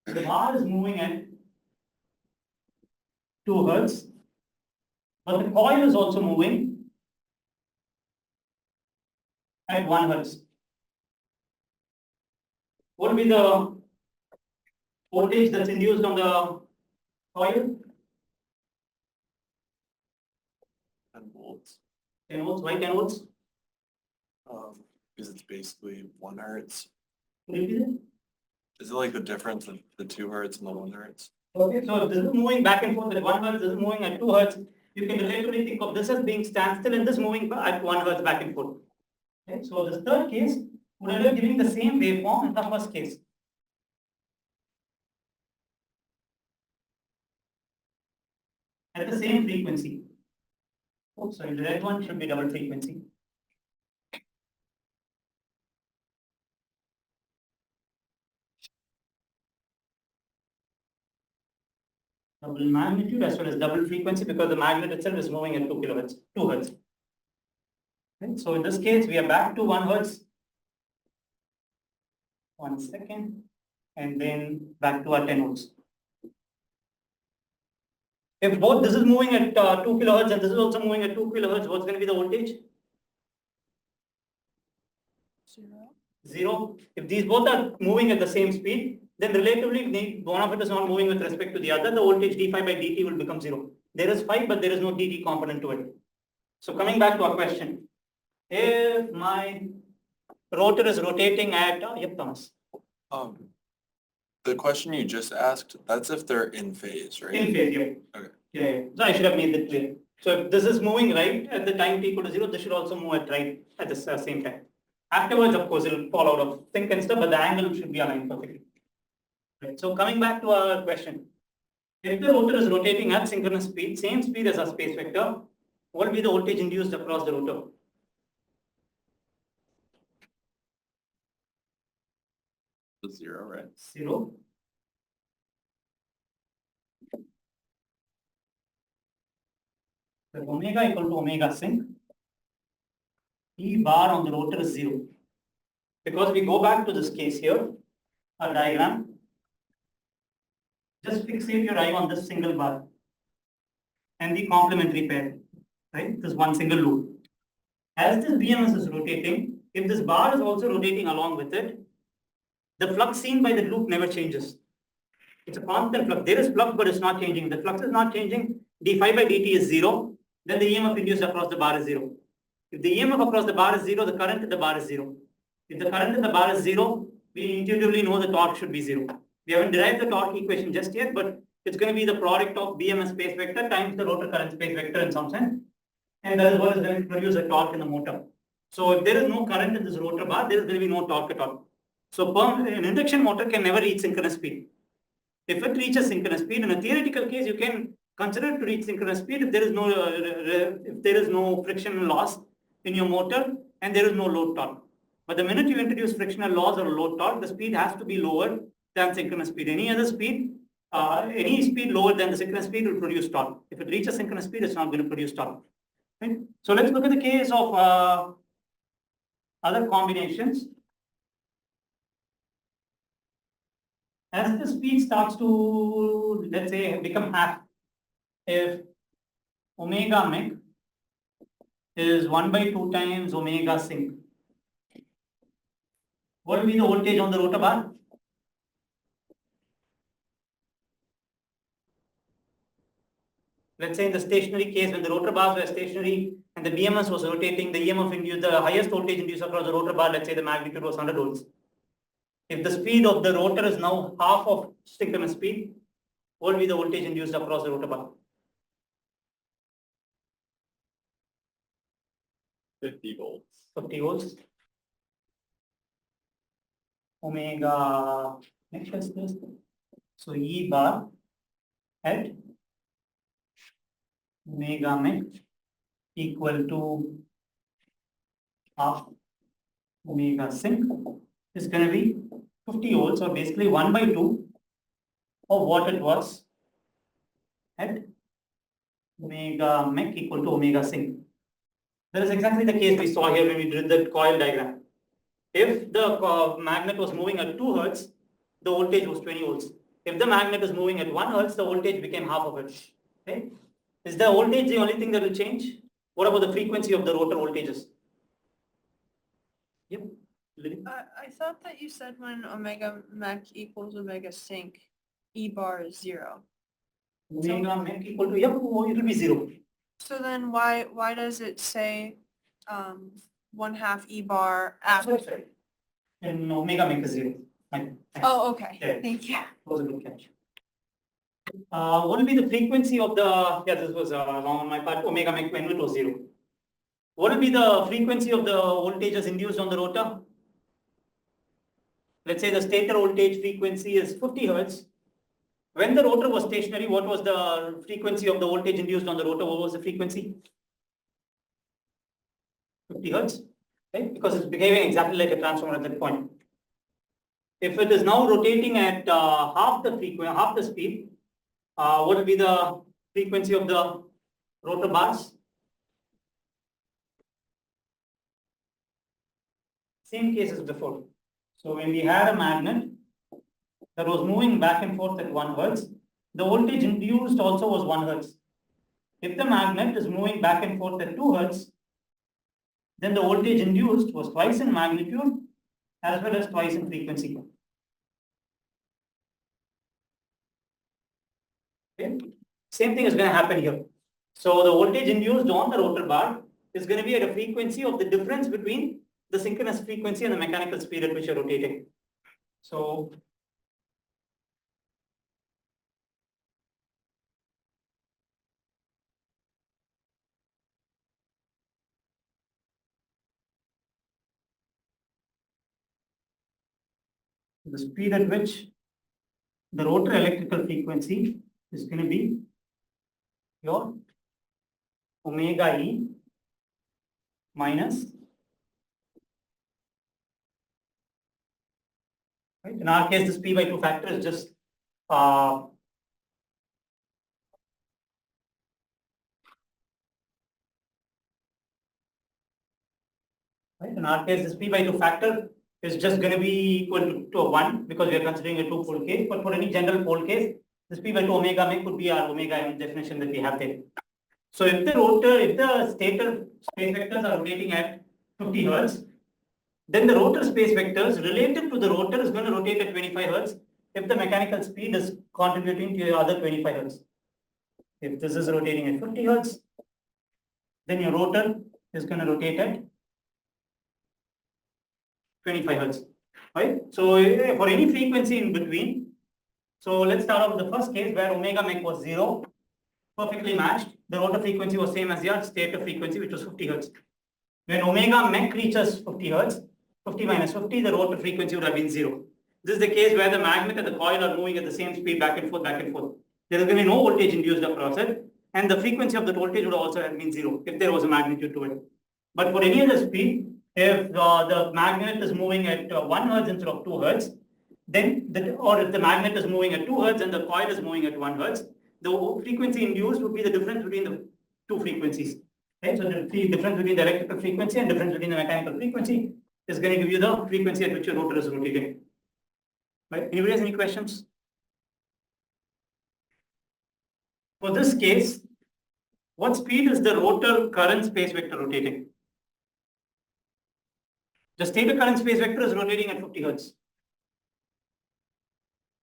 the bar is moving at 2 hertz, but the coil is also moving at 1 hertz. What will be the voltage that's induced on the coil? 10 volts. 10 volts. Why 10 volts? Because it's basically 1 hertz. Could you repeat it? Is it like the difference of the 2 hertz and the 1 hertz? Okay, so if this is moving back and forth at 1 hertz, this is moving at 2 hertz, you can relatively think of this as being standstill and this moving at 1 hertz back and forth. Okay, so this third case would end up giving the same waveform as the first case. At the same frequency. Oh, sorry, the red one should be double frequency. Double magnitude as well as double frequency because the magnet itself is moving at 2 kilohertz, 2 hertz. Okay, so in this case, we are back to 1 hertz. 1 second, and then back to our 10 volts. If both this is moving at 2 kilohertz and this is also moving at 2 kilohertz, what's going to be the voltage? 0. If these both are moving at the same speed, then relatively one of it is not moving with respect to the other, the voltage d phi by dt will become 0. There is phi, but there is no dt component to it. So coming back to our question, if my rotor is rotating at, yep, Thomas. The question you just asked, that's if they're in phase, right? In phase, yeah. Okay. Yeah. So I should have made that clear. So if this is moving right at the time t equal to 0, this should also move at right at the same time. Afterwards, of course, it will fall out of sync and stuff, but the angle should be aligned perfectly. Right. So coming back to our question, if the rotor is rotating at synchronous speed, same speed as our space vector, what will be the voltage induced across the rotor? The 0, right? 0. So omega equal to omega sync. E bar on the rotor is 0. Because we go back to this case here, a diagram. Just fixate your eye on this single bar and the complementary pair, right? This one single loop. As this BMS is rotating, if this bar is also rotating along with it, the flux seen by the loop never changes. It's a constant flux. There is flux, but it's not changing. The flux is not changing. d phi by dt is 0. Then the EMF induced across the bar is 0. If the EMF across the bar is 0, the current in the bar is 0. If the current in the bar is 0, we intuitively know the torque should be 0. We haven't derived the torque equation just yet, but it's going to be the product of BMS space vector times the rotor current space vector in some sense. And that is what is going to produce a torque in the motor. So if there is no current in this rotor bar, there is going to be no torque at all. So an induction motor can never reach synchronous speed. If it reaches synchronous speed, in a theoretical case, you can consider to reach synchronous speed if there is no friction loss in your motor and there is no load torque. But the minute you introduce frictional loss or load torque, the speed has to be lower than synchronous speed. Any other speed, any speed lower than the synchronous speed will produce torque. If it reaches synchronous speed, it's not going to produce torque. Right? So let's look at the case of other combinations. As the speed starts to, let's say, become half, if omega mech is 1/2 times omega sync, what will be the voltage on the rotor bar? Let's say in the stationary case, when the rotor bars were stationary and the BMS was rotating, the EMF induced, the highest voltage induced across the rotor bar, let's say the magnitude was 100 volts. If the speed of the rotor is now half of synchronous speed, what will be the voltage induced across the rotor bar? 50 volts. 50 volts. Omega, next is this. So E bar at omega mech equal to half omega sync is going to be 50 volts, or basically 1/2 of what it was at omega mech equal to omega sync. That is exactly the case we saw here when we did the coil diagram. If the magnet was moving at 2 hertz, the voltage was 20 volts. If the magnet is moving at 1 hertz, the voltage became half of it. Okay? Is the voltage the only thing that will change? What about the frequency of the rotor voltages? Yep. Lily? I thought that you said when omega mech equals omega sync, E bar is 0. Omega mech equal to, yep, it will be 0. So then why does it say 1/2 E bar after? And omega mech is 0. Fine. Oh, okay, Yeah. thank you. That was a good catch. What will be the frequency of the, yeah, this was wrong on my part, omega mech when it was 0. What will be the frequency of the voltages induced on the rotor? Let's say the stator voltage frequency is 50 hertz. When the rotor was stationary, what was the frequency of the voltage induced on the rotor? What was the frequency? 50 hertz, right? Because it's behaving exactly like a transformer at that point. If it is now rotating at half the speed, what will be the frequency of the rotor bars? Same case as before. So when we had a magnet that was moving back and forth at 1 hertz, the voltage induced also was 1 hertz. If the magnet is moving back and forth at 2 hertz, then the voltage induced was twice in magnitude as well as twice in frequency. Okay. Same thing is going to happen here. So the voltage induced on the rotor bar is going to be at a frequency of the difference between the synchronous frequency and the mechanical speed at which you're rotating. So the speed at which the rotor electrical frequency is going to be your omega E minus Right? In our case, this p by 2 factor is just right? In our case, this p by 2 factor is just going to be equal to 1 because we are considering a 2 pole case. But for any general pole case, this p by 2 omega m could be our omega m definition that we have there. So if the stator space vectors are rotating at 50 hertz, then the rotor space vectors relative to the rotor is going to rotate at 25 hertz if the mechanical speed is contributing to the other 25 hertz. If this is rotating at 50 hertz, then your rotor is going to rotate at 25 hertz, right? So for any frequency in between, so let's start off with the first case where omega mech was 0, perfectly matched. The rotor frequency was same as your stator frequency, which was 50 hertz. When omega mech reaches 50 hertz, 50 minus 50, the rotor frequency would have been 0. This is the case where the magnet and the coil are moving at the same speed back and forth, back and forth. There is going to be no voltage induced across it, and the frequency of the voltage would also have been 0 if there was a magnitude to it. But for any other speed, if the magnet is moving at 1 hertz instead of 2 hertz, then or if the magnet is moving at 2 hertz and the coil is moving at 1 hertz, the frequency induced would be the difference between the two frequencies. Right? So the difference between the electrical frequency and difference between the mechanical frequency is going to give you the frequency at which your rotor is rotating. Right? Anybody has any questions? For this case, what speed is the rotor current space vector rotating? The stator current space vector is rotating at 50 hertz.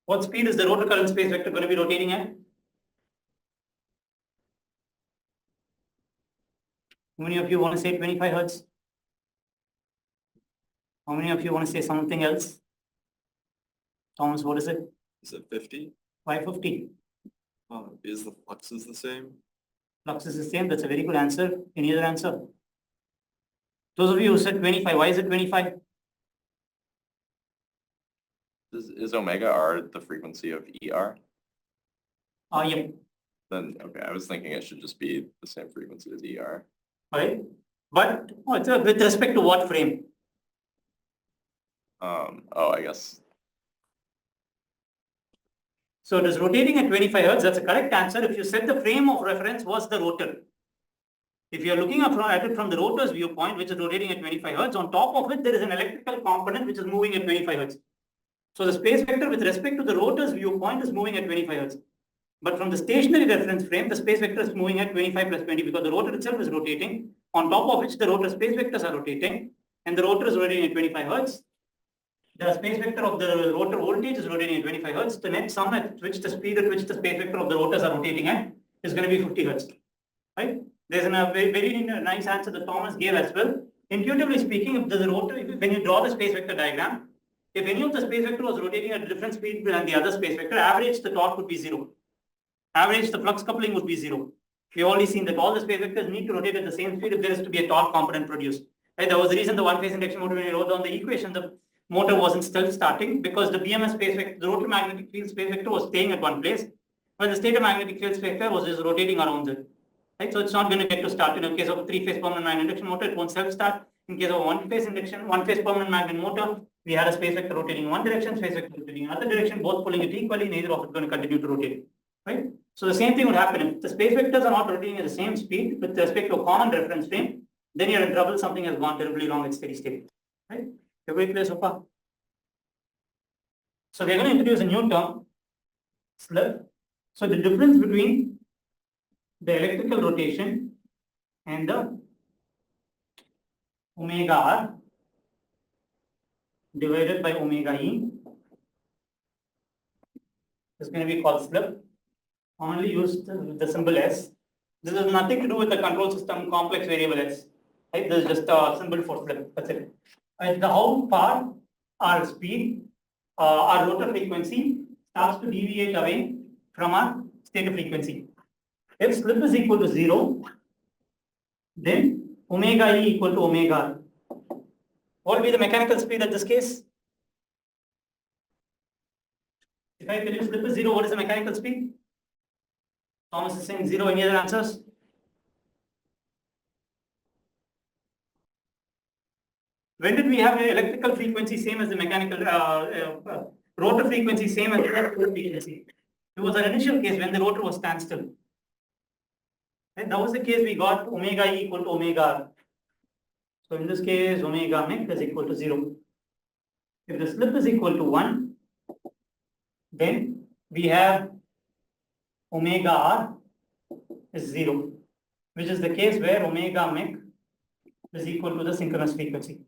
What speed is the rotor current space vector going to be rotating at? How many of you want to say 25 hertz? How many of you want to say something else? Thomas, what is it? Is it 50? Why 50? Is the fluxes the same? Flux is the same. That's a very good answer. Any other answer? Those of you who said 25, why is it 25? Is omega r the frequency of ER? Yeah. Then, okay, I was thinking it should just be the same frequency as ER. Right. But with respect to what frame? Oh, I guess. So it is rotating at 25 hertz. That's a correct answer. If you said the frame of reference was the rotor. If you are looking at it from the rotor's viewpoint, which is rotating at 25 hertz, on top of it, there is an electrical component which is moving at 25 hertz. So the space vector with respect to the rotor's viewpoint is moving at 25 hertz. But from the stationary reference frame, the space vector is moving at 25 plus 20 because the rotor itself is rotating, on top of which the rotor space vectors are rotating, and the rotor is rotating at 25 hertz. The space vector of the rotor voltage is rotating at 25 hertz. The net sum at which the speed at which the space vector of the rotors are rotating at is going to be 50 hertz. Right? There's a very nice answer that Thomas gave as well. Intuitively speaking, if the rotor, when you draw the space vector diagram, if any of the space vector was rotating at a different speed than the other space vector, average the torque would be 0. Average the flux coupling would be 0. We've already seen that all the space vectors need to rotate at the same speed if there is to be a torque component produced. Right? That was the reason the one-phase induction motor, when you wrote down the equation, the motor wasn't still starting because the BMS space vector, the rotor magnetic field space vector was staying at one place, while the stator magnetic field space vector was just rotating around it. Right? So it's not going to get to start. In the case of a three-phase permanent magnet induction motor, it won't self-start. In case of a one-phase permanent magnet motor, we had a space vector rotating in one direction, space vector rotating in another direction, both pulling it equally, neither of it going to continue to rotate. Right? So the same thing would happen if the space vectors are not rotating at the same speed with respect to a common reference frame, then you're in trouble. Something has gone terribly wrong at steady state. Right? Everybody clear so far? So we're going to introduce a new term, slip. So the difference between the electrical rotation and the omega r divided by omega e is going to be called slip. Only use the symbol s. This has nothing to do with the control system complex variable s. Right? This is just a symbol for slip. That's it. And how far our speed, our rotor frequency starts to deviate away from our stator frequency. If slip is equal to 0, then omega e equal to omega r. What will be the mechanical speed at this case? If I tell you slip is 0, what is the mechanical speed? Thomas is saying 0. Any other answers? When did we have an electrical frequency same as the mechanical rotor frequency same as the electrical frequency? It was an initial case when the rotor was standstill. And that was the case we got omega E equal to omega R. So in this case, omega mech is equal to 0. If the slip is equal to 1, then we have omega R is 0, which is the case where omega mech is equal to the synchronous frequency.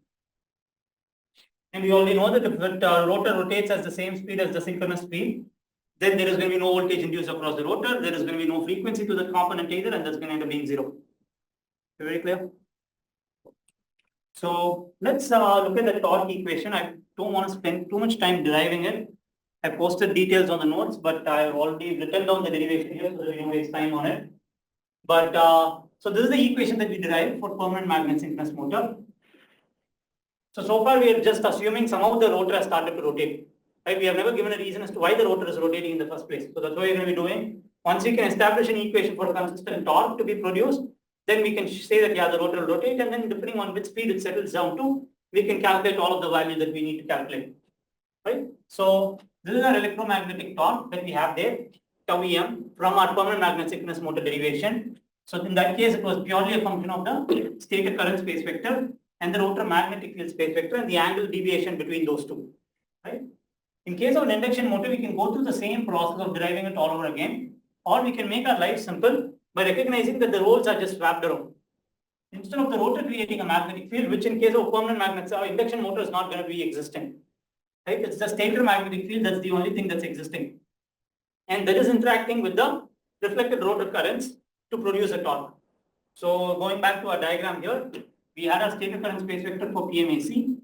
And we already know that if the rotor rotates at the same speed as the synchronous speed, then there is going to be no voltage induced across the rotor, there is going to be no frequency to the component either, and that's going to end up being 0. Very clear? So let's look at the torque equation. I don't want to spend too much time deriving it. I posted details on the notes, but I've already written down the derivation here, so we don't waste time on it. But so this is the equation that we derived for permanent magnet synchronous motor. So far we are just assuming somehow the rotor has started to rotate. Right? We have never given a reason as to why the rotor is rotating in the first place. So that's what we're going to be doing. Once we can establish an equation for a consistent torque to be produced, then we can say that yeah, the rotor will rotate, and then depending on which speed it settles down to, we can calculate all of the values that we need to calculate. Right? So this is our electromagnetic torque that we have there, tau em, from our permanent magnet synchronous motor derivation. So in that case, it was purely a function of the stator current space vector and the rotor magnetic field space vector and the angle deviation between those two. Right? In case of an induction motor, we can go through the same process of deriving it all over again, or we can make our life simple by recognizing that the roles are just swapped around. Instead of the rotor creating a magnetic field, which in case of permanent magnets, our induction motor is not going to be existing. Right? It's the stator magnetic field that's the only thing that's existing. And that is interacting with the reflected rotor currents to produce a torque. So going back to our diagram here, we had our stator current space vector for PMAC.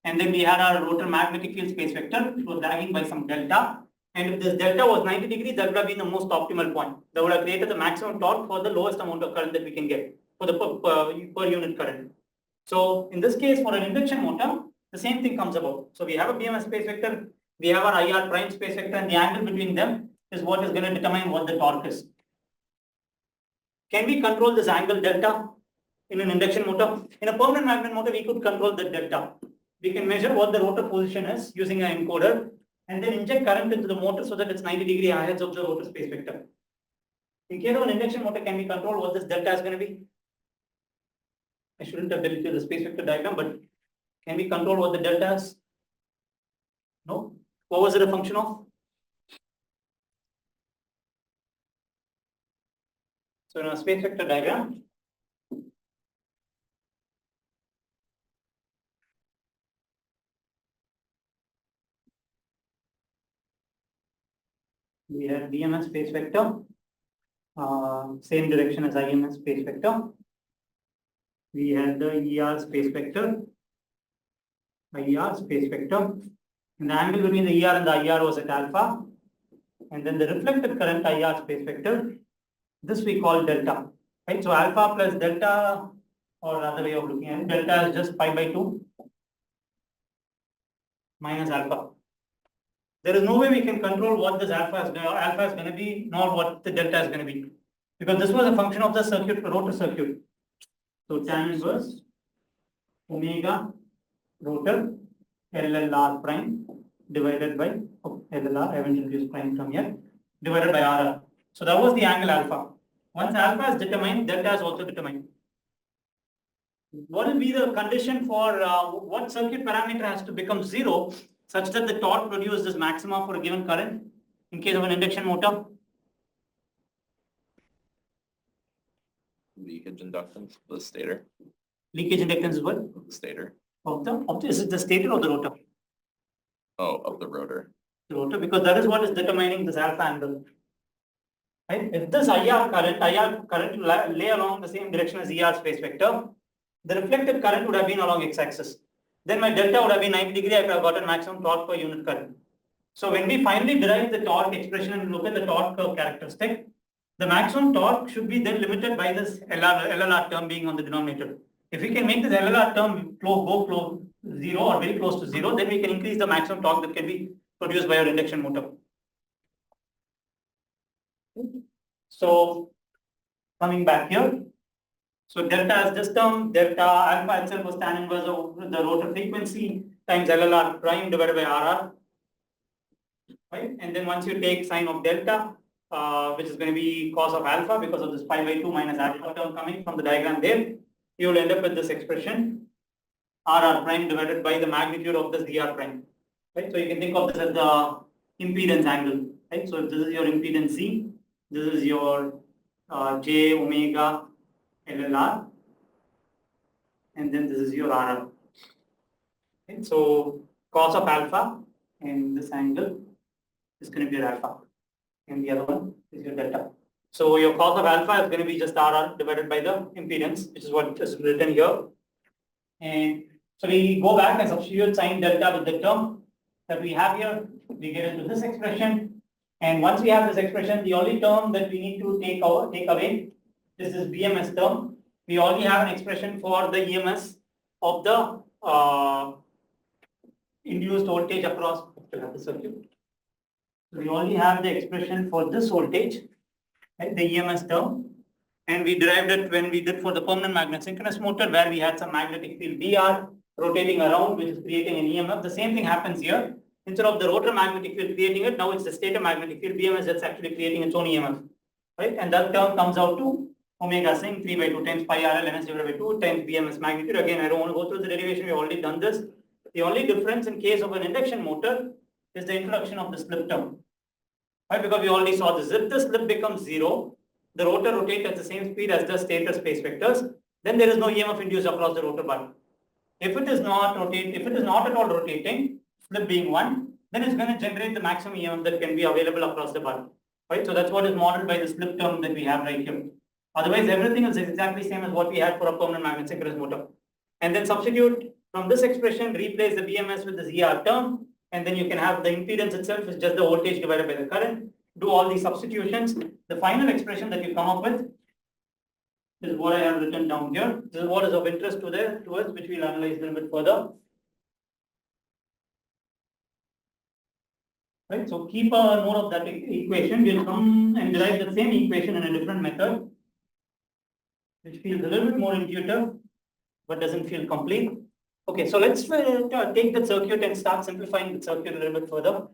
And then we had our rotor magnetic field space vector, which was lagging by some delta. And if this delta was 90 degrees, that would have been the most optimal point. That would have created the maximum torque for the lowest amount of current that we can get for the per unit current. So in this case, for an induction motor, the same thing comes about. So we have a BMS space vector, we have our IR prime space vector, and the angle between them is what is going to determine what the torque is. Can we control this angle delta in an induction motor? In a permanent magnet motor, we could control the delta. We can measure what the rotor position is using an encoder and then inject current into the motor so that it's 90 degree ahead of the rotor space vector. In case of an induction motor, can we control what this delta is going to be? I shouldn't have deleted the space vector diagram, but can we control what the delta is? No. What was it a function of? So in our space vector diagram, we had BMS space vector, same direction as IMS space vector. We had the ER space vector, IR space vector, and the angle between the ER and the IR was at alpha. And then the reflected current IR space vector, this we call delta. Right? So alpha plus delta, or another way of looking at it, delta is just pi by 2 minus alpha. There is no way we can control what this alpha is going to be, nor what the delta is going to be, because this was a function of the circuit, rotor circuit. So tan inverse omega rotor LLR prime divided by LLR, I haven't introduced prime from here, divided by RR. So that was the angle alpha. Once alpha is determined, delta is also determined. What will be the condition for what circuit parameter has to become 0 such that the torque produced is maxima for a given current in case of an induction motor? Leakage inductance of the stator. Leakage inductance is what? Of the stator. Is it the stator or the rotor? Oh, of the rotor. The rotor, because that is what is determining this alpha angle. Right? If this IR current lay along the same direction as ER space vector, the reflected current would have been along x-axis. Then my delta would have been 90 degree if I have gotten maximum torque per unit current. So when we finally derive the torque expression and look at the torque curve characteristic, the maximum torque should be then limited by this LLR term being on the denominator. If we can make this LLR term go close 0 or very close to 0, then we can increase the maximum torque that can be produced by our induction motor. So coming back here, So delta is this term, delta alpha itself was tan inverse of the rotor frequency times LLR prime divided by RR. Right? And then once you take sine of delta, which is going to be cos of alpha because of this pi by 2 minus alpha term coming from the diagram there, you will end up with this expression RR prime divided by the magnitude of this dr prime. Right? So you can think of this as the impedance angle. Right? So if this is your impedance Z, this is your J omega LLR, and then this is your RR. Okay? So cos of alpha and this angle is going to be your alpha, and the other one is your delta. So your cos of alpha is going to be just RR divided by the impedance, which is what is written here. And so we go back and substitute sine delta with the term that we have here. We get into this expression. And once we have this expression, the only term that we need to take away is this BMS term. We already have an expression for the EMS of the induced voltage across the circuit. So we only have the expression for this voltage, right, the EMS term. And we derived it when we did for the permanent magnet synchronous motor, where we had some magnetic field Dr rotating around, which is creating an EMF. The same thing happens here. Instead of the rotor magnetic field creating it, now it's the stator magnetic field BMS that's actually creating its own EMF. Right? And that term comes out to omega sin 3 by 2 times pi RL ns divided by 2 times BMS magnitude. Again, I don't want to go through the derivation, we've already done this. The only difference in case of an induction motor is the introduction of the slip term. Right? Because we already saw this. If the slip becomes 0, the rotor rotates at the same speed as the stator space vectors, then there is no EMF induced across the rotor bar. If it is not at all rotating, slip being 1, then it's going to generate the maximum EMF that can be available across the bar. Right? So that's what is modeled by the slip term that we have right here. Otherwise, everything is exactly same as what we had for a permanent magnet synchronous motor. And then substitute from this expression, replace the BMS with the ZR term, and then you can have the impedance itself is just the voltage divided by the current. Do all these substitutions. The final expression that you come up with is what I have written down here. This is what is of interest to us, which we'll analyze a little bit further. Right, so keep a note of that equation. We'll come and derive the same equation in a different method, which feels a little bit more intuitive, but doesn't feel complete. Okay, so let's take the circuit and start simplifying the circuit a little bit further.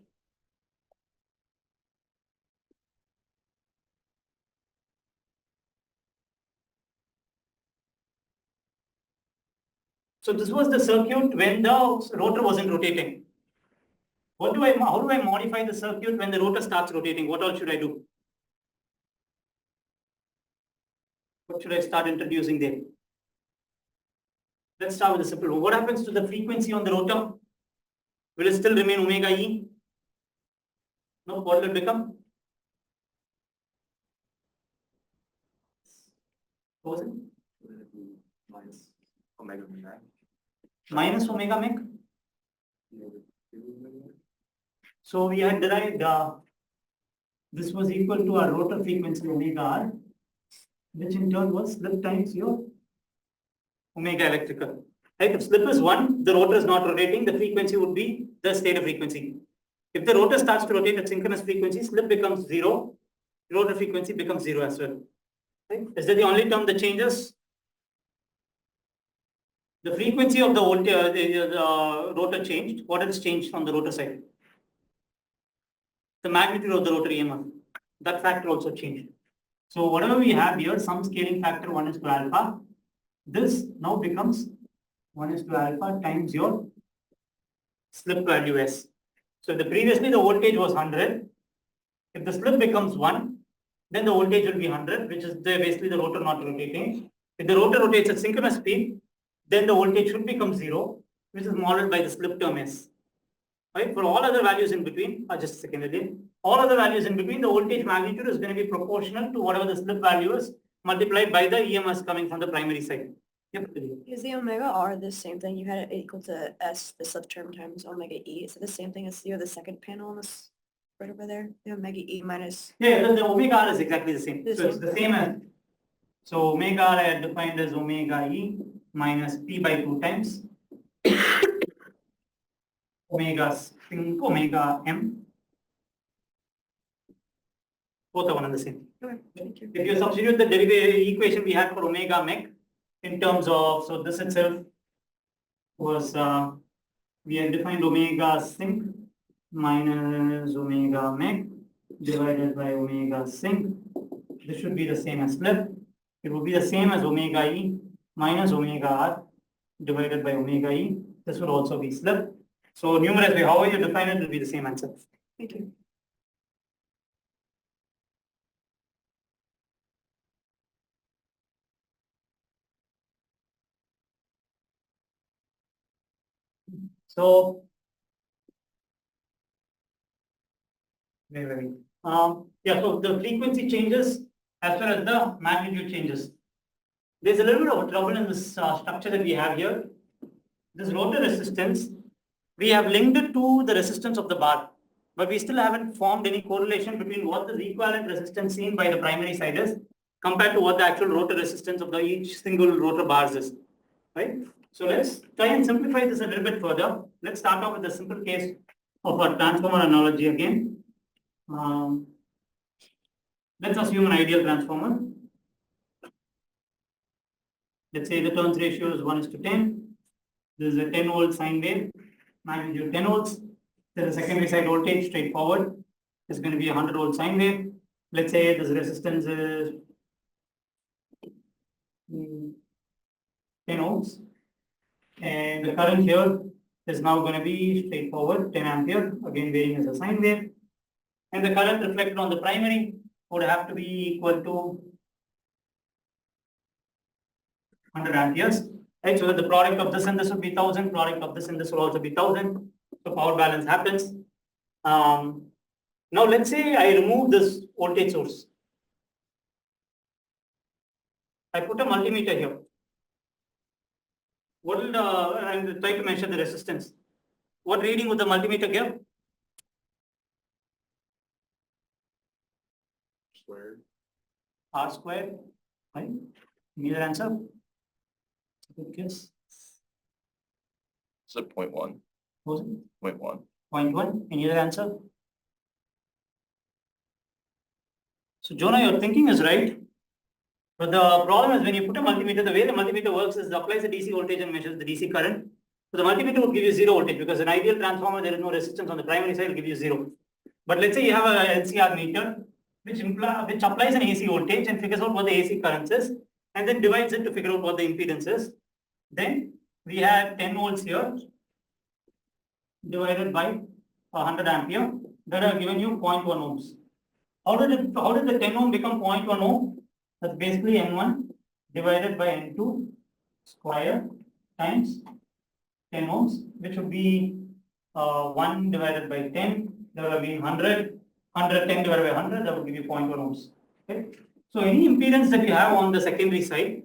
So this was the circuit when the rotor wasn't rotating. How do I modify the circuit when the rotor starts rotating? What all should I do? What should I start introducing there? Let's start with the simple one. What happens to the frequency on the rotor? Will it still remain omega E? No, what will it become? What was it? Minus omega max. Minus omega mech. So we had derived this was equal to our rotor frequency omega r, which in turn was slip times your omega electrical. Right? If slip is 1, the rotor is not rotating, the frequency would be the stator frequency. If the rotor starts to rotate at synchronous frequency, slip becomes 0, rotor frequency becomes 0 as well. Right? Is that the only term that changes? The frequency of the voltage, the rotor changed. What else changed on the rotor side? The magnitude of the rotor EMF. That factor also changed. So whatever we have here, some scaling factor 1 is to alpha. This now becomes 1 is to alpha times your slip value S. So previously the voltage was 100. If the slip becomes 1, then the voltage will be 100, which is basically the rotor not rotating. If the rotor rotates at synchronous speed, then the voltage should become 0, which is modeled by the slip term S. Right? For all other values in between, just a second again, all other values in between, the voltage magnitude is going to be proportional to whatever the slip value is multiplied by the EMS coming from the primary side. Yep. Is the omega r the same thing? You had it equal to s, the slip term times omega e. Is it the same thing as the second panel on this right over there? The omega e minus. Yeah, the omega r is exactly the same. So it's the same as. So omega r I had defined as omega e minus p by 2 times omega m. Both are one and the same. Okay, thank you. If you substitute the derivative equation we had for omega mech, in terms of, so this itself was, we had defined omega sync minus omega meg divided by omega sync. This should be the same as slip. It would be the same as omega E minus omega R divided by omega E. This would also be slip. So numerous way, however you define it, will be the same answer. Thank you. So, wait. Yeah, so the frequency changes as well as the magnitude changes. There's a little bit of trouble in this structure that we have here. This rotor resistance, we have linked it to the resistance of the bar, but we still haven't formed any correlation between what the equivalent resistance seen by the primary side is compared to what the actual rotor resistance of the each single rotor bars is, right? So let's try and simplify this a little bit further. Let's start off with a simple case of a transformer analogy again. Let's assume an ideal transformer. Let's say the turns ratio is 1:10. This is a 10 volt sine wave, magnitude 10 volts. There's a secondary side voltage straightforward. It's going to be a 100 volt sine wave. Let's say this resistance is 10 ohms. And the current here is now going to be straightforward 10 ampere, again varying as a sine wave. And the current reflected on the primary would have to be equal to 100 amperes. Right, so that the product of this and this would be 1000, product of this and this will also be 1000. So power balance happens. Now let's say I remove this voltage source. I put a multimeter here. What will I'll try to measure the resistance. What reading would the multimeter give? Squared. R squared, right? Any other answer? Good guess. Is it 0.1? Was it 0.1. 0.1? Any other answer? So Jonah, your thinking is right. But the problem is when you put a multimeter, the way the multimeter works is it applies a DC voltage and measures the DC current. So the multimeter will give you zero voltage because an ideal transformer, there is no resistance on the primary side, will give you zero. But let's say you have a LCR meter which applies an AC voltage and figures out what the AC current is and then divides it to figure out what the impedance is. Then we have 10 volts here divided by 100 ampere that are given you 0.1 ohms. How did the 10 ohm become 0.1 ohm? That's basically N1 divided by N2 square times 10 ohms, which would be 1 divided by 10, that would have been 100, 110 divided by 100, that would give you 0.1 ohms. Okay? So any impedance that you have on the secondary side,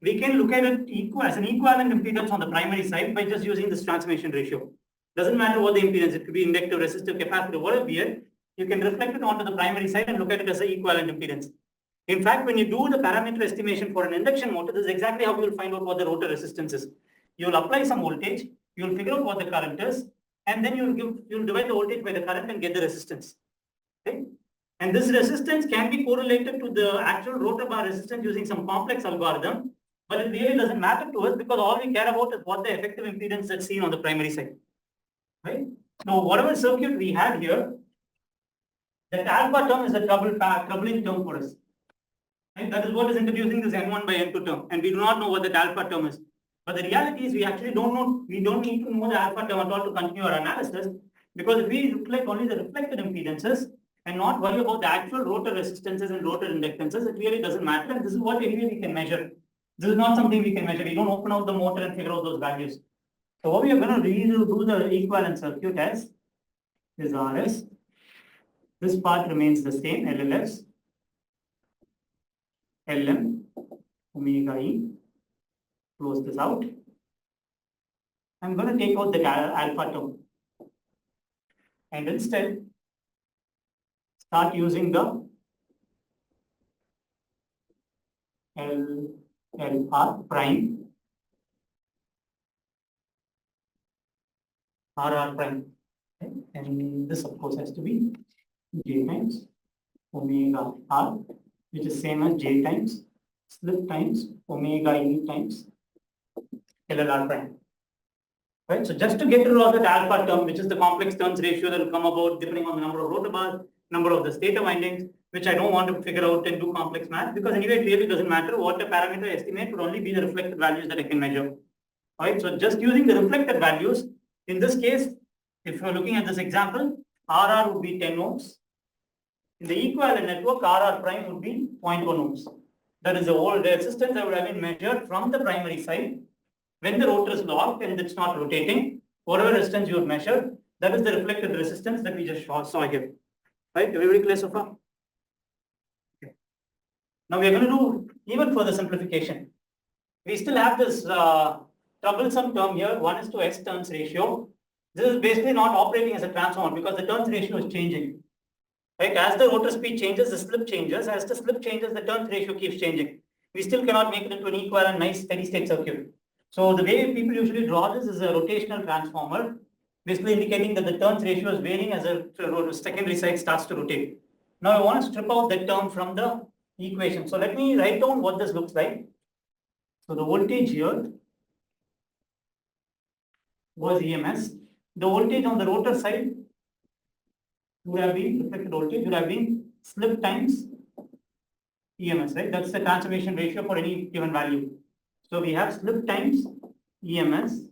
we can look at it as an equivalent impedance on the primary side by just using this transformation ratio. Doesn't matter what the impedance, it could be inductive, resistive, capacitive, whatever be it, you can reflect it onto the primary side and look at it as an equivalent impedance. In fact, when you do the parameter estimation for an induction motor, this is exactly how you will find out what the rotor resistance is. You will apply some voltage, you will figure out what the current is, and then you will divide the voltage by the current and get the resistance. Okay? And this resistance can be correlated to the actual rotor bar resistance using some complex algorithm, but it really doesn't matter to us because all we care about is what the effective impedance that's seen on the primary side. Right? Now, whatever circuit we have here, that alpha term is a troubling term for us. Right? That is what is introducing this N1 by N2 term, and we do not know what that alpha term is. But the reality is we actually don't know, we don't need to know the alpha term at all to continue our analysis, because if we reflect only the reflected impedances and not worry about the actual rotor resistances and rotor inductances, it really doesn't matter. And this is what anyway we can measure. This is not something we can measure. We don't open out the motor and figure out those values. So what we are going to do the equivalent circuit as is RS. This part remains the same, LLS, LM, omega E. Close this out. I'm going to take out the alpha term and instead start using the LR prime, RR prime. Okay? And this of course has to be J times omega R, which is same as J times slip times omega E times LLR prime. Right, so just to get rid of that alpha term, which is the complex turns ratio that will come about depending on the number of rotor bars, number of the stator windings, which I don't want to figure out and do complex math, because anyway it really doesn't matter. What a parameter I estimate would only be the reflected values that I can measure. Alright, so just using the reflected values, in this case, if you're looking at this example, RR would be 10 ohms. In the equivalent network, RR prime would be 0.1 ohms. That is the whole resistance that would have been measured from the primary side. When the rotor is locked and it's not rotating, whatever resistance you have measured, that is the reflected resistance that we just saw here. Right? Everybody clear so far? Okay. Now we are going to do even further simplification. We still have this troublesome term here, 1:s turns ratio. This is basically not operating as a transformer because the turns ratio is changing. Right? As the rotor speed changes, the slip changes. As the slip changes, the turns ratio keeps changing. We still cannot make it into an equivalent, nice, steady state circuit. So the way people usually draw this is a rotational transformer, basically indicating that the turns ratio is varying as a secondary side starts to rotate. Now I want to strip out that term from the equation. So let me write down what this looks like. So the voltage here was EMS. The voltage on the rotor side would have been, reflected voltage would have been slip times EMS, right? That's the transformation ratio for any given value. So we have slip times EMS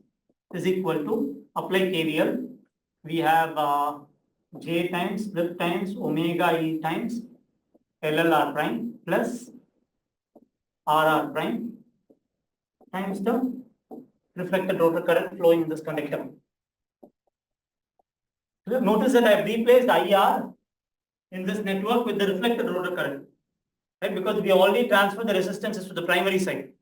is equal to apply KVL. We have J times slip times omega E times LLR prime plus RR prime times the reflected rotor current flowing in this conductor. Notice that I have replaced IR in this network with the reflected rotor current, right? Because we already transferred the resistances to the primary side.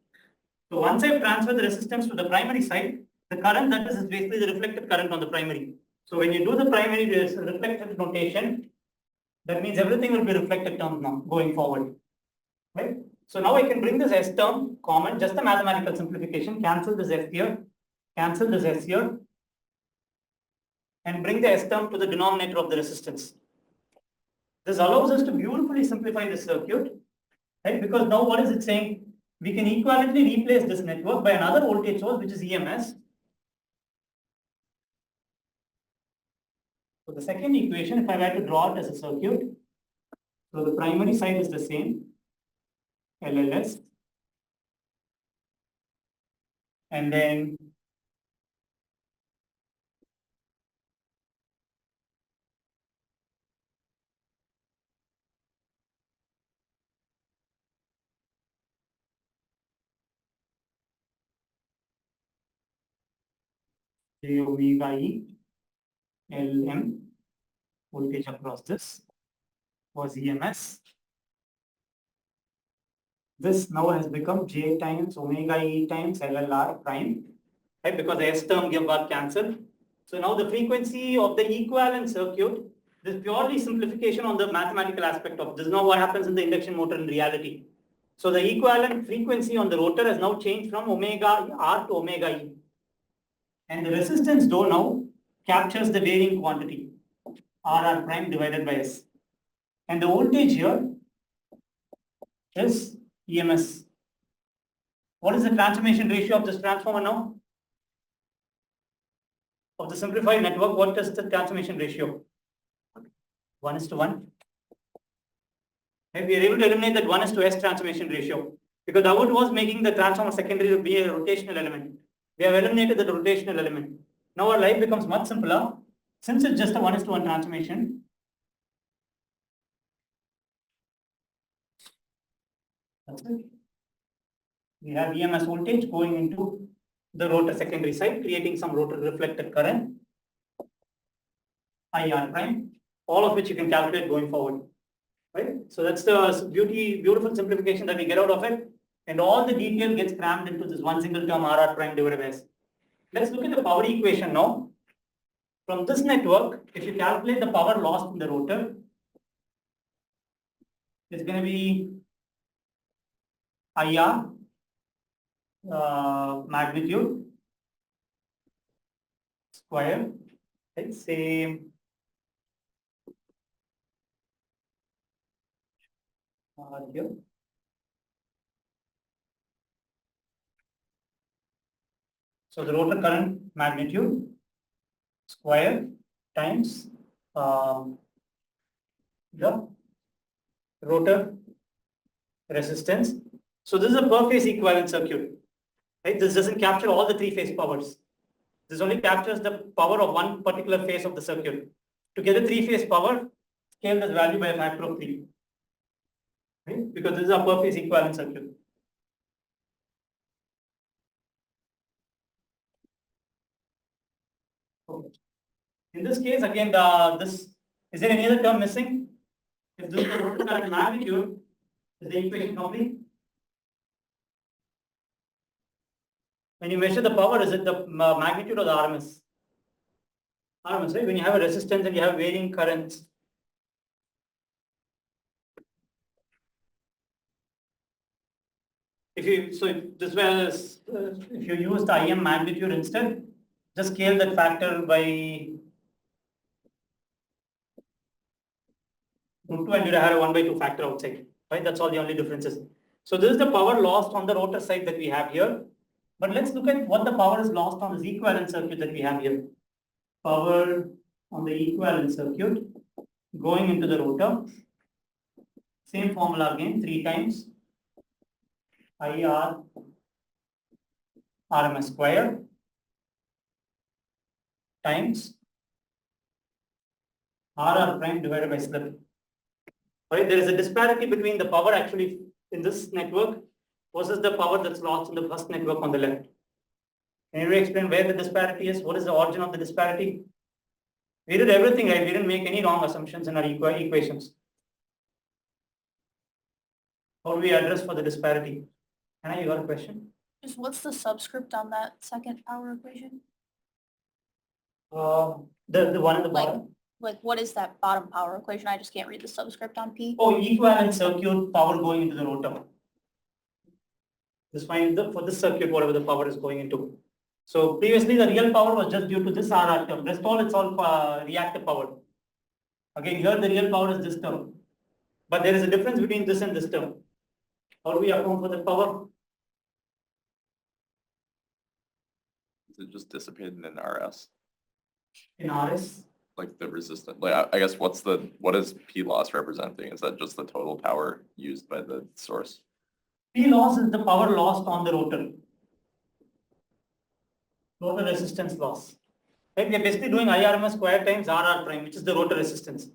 So once I've transferred the resistance to the primary side, the current that is basically the reflected current on the primary. So when you do the primary reflected notation, that means everything will be reflected terms now going forward, right? So now I can bring this S term common, just a mathematical simplification, cancel this S here, cancel this S here, and bring the S term to the denominator of the resistance. This allows us to beautifully simplify the circuit, right? Because now what is it saying? We can equivalently replace this network by another voltage source, which is EMS. So the second equation, if I were to draw it as a circuit, so the primary side is the same, LLS. And then J omega E LM voltage across this was EMS. This now has become J times omega E times LLR prime, right? Because the S term got cancelled. So now the frequency of the equivalent circuit, this purely simplification on the mathematical aspect of this is now what happens in the induction motor in reality. So the equivalent frequency on the rotor has now changed from omega R to omega E. And the resistance though now captures the varying quantity, RR prime divided by S. And the voltage here is EMS. What is the transformation ratio of this transformer now? Of the simplified network, what is the transformation ratio? 1:1. And we are able to eliminate that 1:S transformation ratio because that was making the transformer secondary to be a rotational element. We have eliminated the rotational element. Now our life becomes much simpler since it's just a 1:1 transformation. That's it. We have EMS voltage going into the rotor secondary side, creating some rotor reflected current, IR prime, all of which you can calculate going forward. Right? So that's the beautiful simplification that we get out of it. And all the detail gets crammed into this one single term RR prime divided by S. Let's look at the power equation now. From this network, if you calculate the power lost in the rotor, it's going to be IR magnitude square, right? Same here. So the rotor current magnitude square times the rotor resistance. So this is a per phase equivalent circuit, right? This doesn't capture all the three-phase powers. This only captures the power of one particular phase of the circuit. To get a three-phase power, scale this value by a factor of 3. Right? Because this is a per phase equivalent circuit. Okay. In this case, again, is there any other term missing? If this is the rotor current magnitude, is the equation complete? When you measure the power, is it the magnitude or the RMS? RMS, right? When you have a resistance and you have varying currents. If you, so if this was, if you use the IM magnitude instead, just scale that factor by root 2 and you'd have a 1/2 factor outside, right? That's all the only differences. So this is the power lost on the rotor side that we have here. But let's look at what the power is lost on this equivalent circuit that we have here. Power on the equivalent circuit going into the rotor. Same formula again, 3 times IR RMS square times RR prime divided by slip. Right, there is a disparity between the power actually in this network versus the power that's lost in the first network on the left. Can you explain where the disparity is? What is the origin of the disparity? We did everything right. We didn't make any wrong assumptions in our equations. How do we address for the disparity? Anna, you got a question? Just what's the subscript on that second power equation? The one at the Like- bottom. Like, what is that bottom power equation? I just can't read the subscript on P. Oh, equivalent circuit power going into the rotor. This find for this circuit, whatever the power is going into. So previously the real power was just due to this RR term. Rest all it's all reactive power. Again, here the real power is this term. But there is a difference between this and this term. How do we account for the power? Is it just dissipated in RS? In RS? Like the resistance, like I guess what is P loss representing? Is that just the total power used by the source? P loss is the power lost on the rotor. Rotor resistance loss. Right? We are basically doing IRMS square times RR prime, which is the rotor resistance.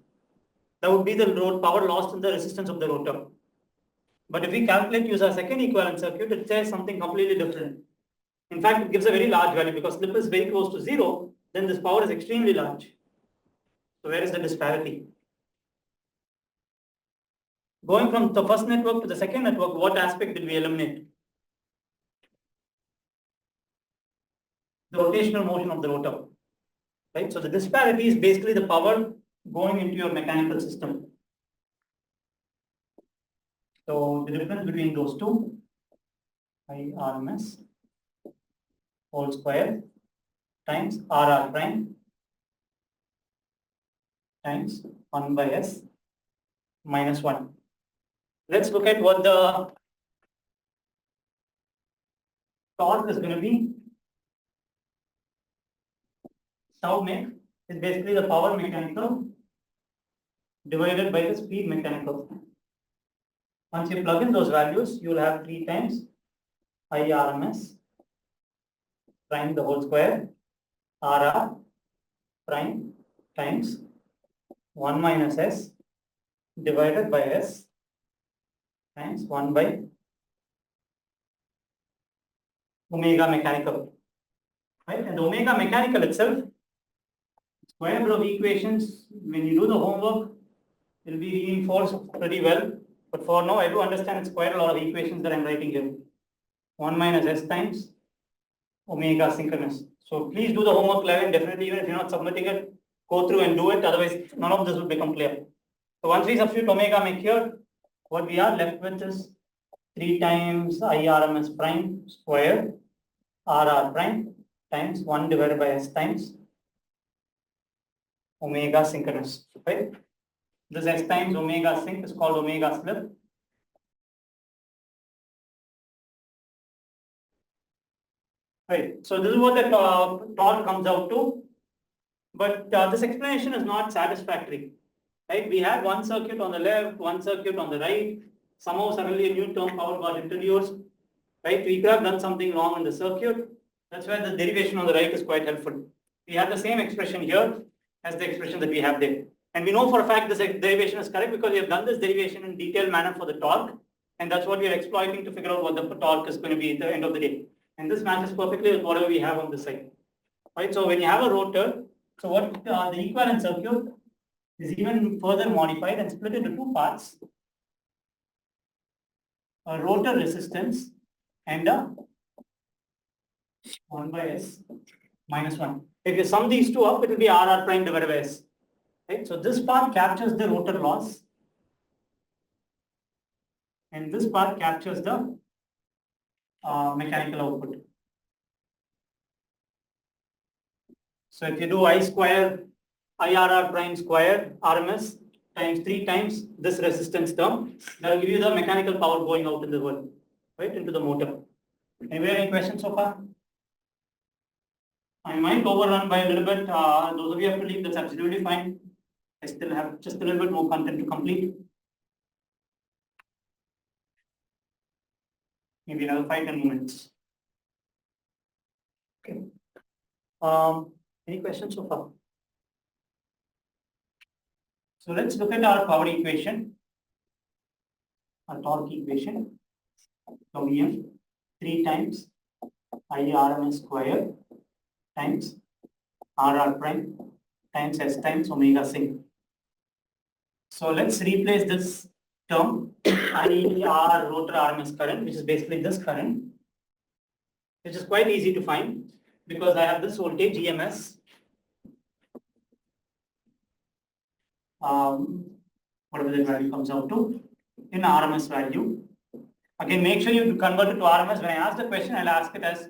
That would be the power lost in the resistance of the rotor. But if we calculate use our second equivalent circuit, it says something completely different. In fact, it gives a very large value because slip is very close to 0, then this power is extremely large. So where is the disparity? Going from the first network to the second network, what aspect did we eliminate? The rotational motion of the rotor. Right? So the disparity is basically the power going into your mechanical system. So the difference between those two, IRMS whole square times RR prime times 1 by S minus 1. Let's look at what the torque is going to be. Tau mech is basically the power mechanical divided by the speed mechanical. Once you plug in those values, you will have 3 times IRMS prime the whole square RR prime times 1 minus S divided by S times 1 by omega mechanical. Right? And the omega mechanical itself, square root of equations, when you do the homework, it will be reinforced pretty well. But for now, I do understand it's quite a lot of equations that I'm writing here. 1 minus S times omega synchronous. So please do the homework, Levin. Definitely, even if you're not submitting it, go through and do it. Otherwise, none of this will become clear. So once we substitute omega mech here, what we are left with is 3 times IRMS prime square RR prime times 1 divided by S times omega synchronous. Right? This S times omega sync is called omega slip. Right, so this is what the torque comes out to. But this explanation is not satisfactory, right? We had one circuit on the left, one circuit on the right. Somehow suddenly a new term power got introduced, right? We could have done something wrong in the circuit. That's why the derivation on the right is quite helpful. We have the same expression here as the expression that we have there. And we know for a fact this derivation is correct because we have done this derivation in detailed manner for the torque. And that's what we are exploiting to figure out what the torque is going to be at the end of the day. And this matches perfectly with whatever we have on this side. Right, so when you have a rotor, so what the equivalent circuit is even further modified and split into two parts. A rotor resistance and a 1 by S minus 1. If you sum these two up, it will be RR prime divided by S. Right, so this part captures the rotor loss. And this part captures the mechanical output. So if you do I square, IRR prime square, RMS times 3 times this resistance term, that will give you the mechanical power going out in the world, right, into the motor. Anybody any questions so far? I might overrun by a little bit. Those of you have to leave, that's absolutely fine. I still have just a little bit more content to complete. Maybe another 5-10 minutes. Okay. Any questions so far? So let's look at our power equation, our torque equation. So we have 3 times IRMS square times RR prime times S times omega sync. So let's replace this term IR rotor RMS current, which is basically this current, which is quite easy to find because I have this voltage EMS. Whatever the value comes out to in RMS value. Again, make sure you convert it to RMS. When I ask the question, I'll ask it as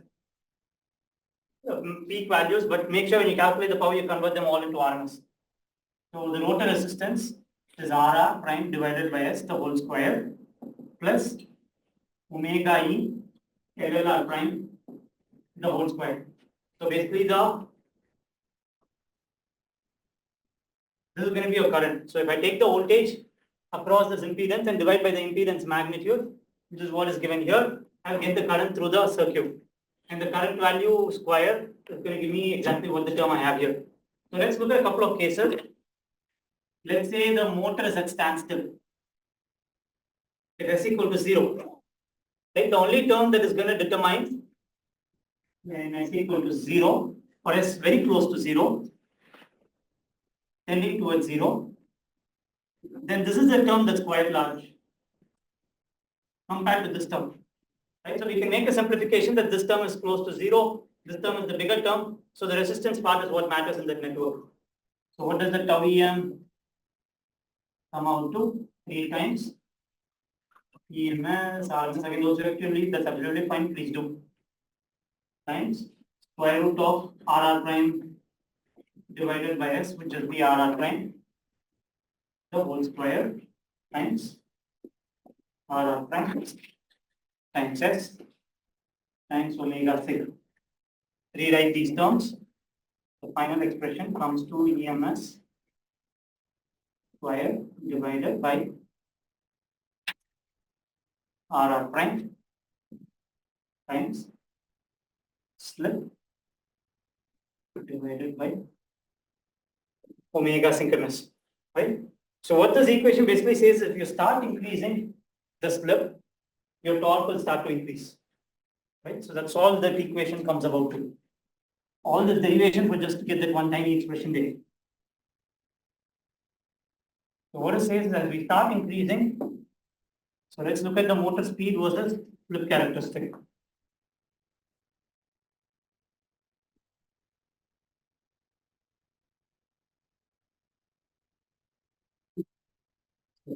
peak values, but make sure when you calculate the power, you convert them all into RMS. So the rotor resistance is RR prime divided by S the whole square plus omega E LLR prime the whole square. So basically this is going to be your current. So if I take the voltage across this impedance and divide by the impedance magnitude, which is what is given here, I'll get the current through the circuit. And the current value square is going to give me exactly what the term I have here. So let's look at a couple of cases. Let's say the motor is at standstill. If S equal to 0. Right? The only term that is going to determine when S equal to 0 or S very close to 0, tending towards 0, then this is the term that's quite large compared to this term. Right? So we can make a simplification that this term is close to 0, this term is the bigger term, so the resistance part is what matters in that network. So what does the tau EM come out to? 3 times EMS, RMS, again those who have to leave, that's absolutely fine, please do. Times square root of RR prime divided by S, which is the RR prime, the whole square times RR prime times S times omega sigma. Rewrite these terms. The final expression comes to EMS square divided by RR prime times slip divided by omega synchronous, right? So what this equation basically says, if you start increasing the slip, your torque will start to increase, right? So that's all that equation comes about to. All the derivations were just to get that one tiny expression there. So what it says is as we start increasing, so let's look at the motor speed versus slip characteristic.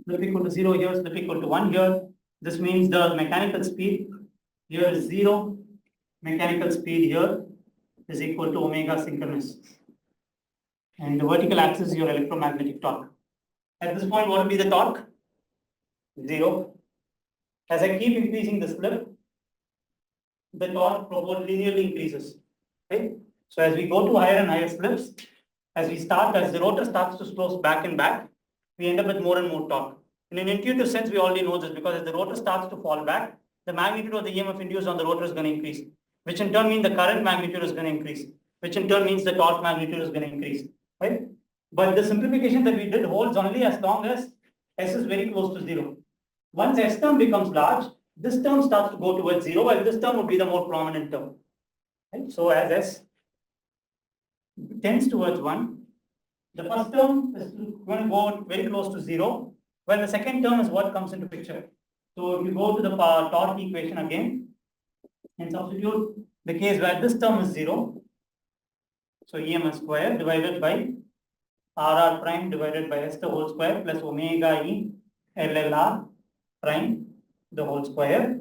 Slip equal to 0 here, slip equal to 1 here. This means the mechanical speed here is 0. Mechanical speed here is equal to omega synchronous. And the vertical axis is your electromagnetic torque. At this point, what will be the torque? 0. As I keep increasing the slip, the torque linearly increases. Okay, so as we go to higher and higher slips, as the rotor starts to slow back and back, we end up with more and more torque. In an intuitive sense, we already know this because as the rotor starts to fall back, the magnitude of the EMF induced on the rotor is going to increase, which in turn means the current magnitude is going to increase, which in turn means the torque magnitude is going to increase, right? But the simplification that we did holds only as long as S is very close to zero. Once S term becomes large, this term starts to go towards zero, while this term would be the more prominent term. Right? So as S tends towards 1, the first term is going to go very close to 0, while the second term is what comes into picture. So if you go to the torque equation again and substitute the case where this term is 0, so EMF square divided by RR prime divided by S the whole square plus omega E LLR prime the whole square.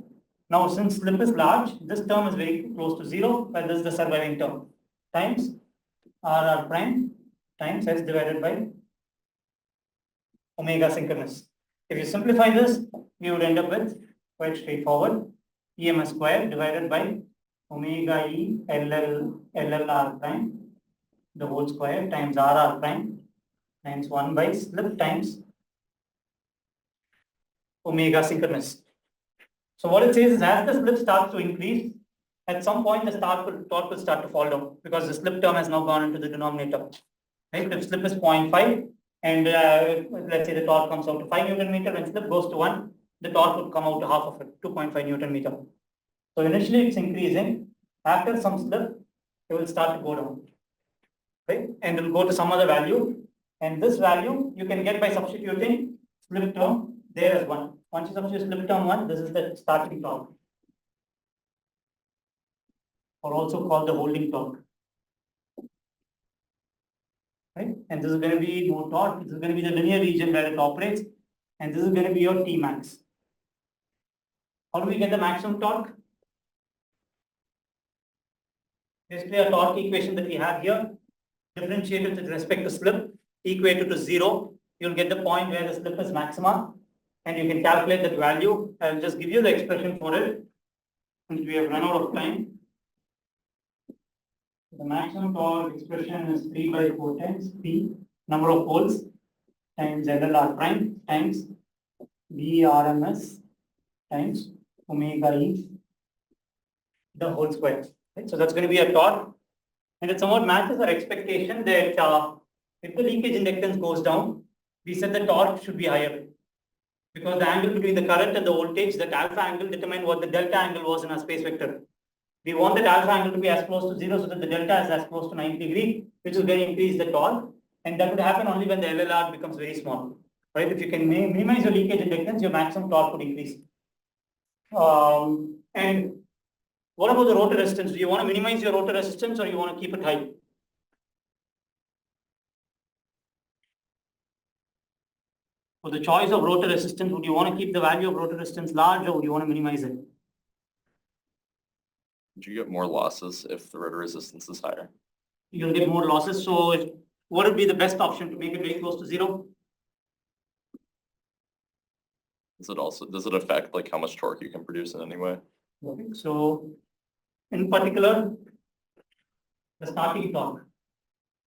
Now since slip is large, this term is very close to 0, while this is the surviving term, times RR prime times S divided by omega synchronous. If you simplify this, you would end up with quite straightforward EMF square divided by omega E LLR prime the whole square times RR prime times 1 by slip times omega synchronous. So what it says is as the slip starts to increase, at some point the torque will start to fall down because the slip term has now gone into the denominator. Right? If slip is 0.5 and let's say the torque comes out to 5 Newton meter, when slip goes to 1, the torque would come out to half of it, 2.5 Newton meter. So initially it's increasing. After some slip, it will start to go down. Right? And it will go to some other value. And this value you can get by substituting slip term there as 1. Once you substitute slip term 1, this is the starting torque, or also called the holding torque. Right? And this is going to be no torque. This is going to be the linear region where it operates, and this is going to be your T max. How do we get the maximum torque? Basically, a torque equation that we have here, differentiated with respect to slip, equated to 0, you'll get the point where the slip is maxima, and you can calculate that value. I'll just give you the expression for it, since we have run out of time. The maximum torque expression is 3 by 4 times P, number of poles, times LLR prime, times BRMS, times omega E, the whole square. Right? So that's going to be a torque. And it somewhat matches our expectation that if the leakage inductance goes down, we said the torque should be higher. Because the angle between the current and the voltage, that alpha angle determined what the delta angle was in our space vector. We want that alpha angle to be as close to 0 so that the delta is as close to 90 degrees, which is going to increase the torque. And that would happen only when the LLR becomes very small. Right? If you can minimize your leakage inductance, your maximum torque would increase. And what about the rotor resistance? Do you want to minimize your rotor resistance or you want to keep it high? For the choice of rotor resistance, would you want to keep the value of rotor resistance large or would you want to minimize it? Would you get more losses if the rotor resistance is higher? You'll get more losses. So what would be the best option to make it very close to 0? Does it affect like how much torque you can produce in any way? Okay. So in particular, the starting torque.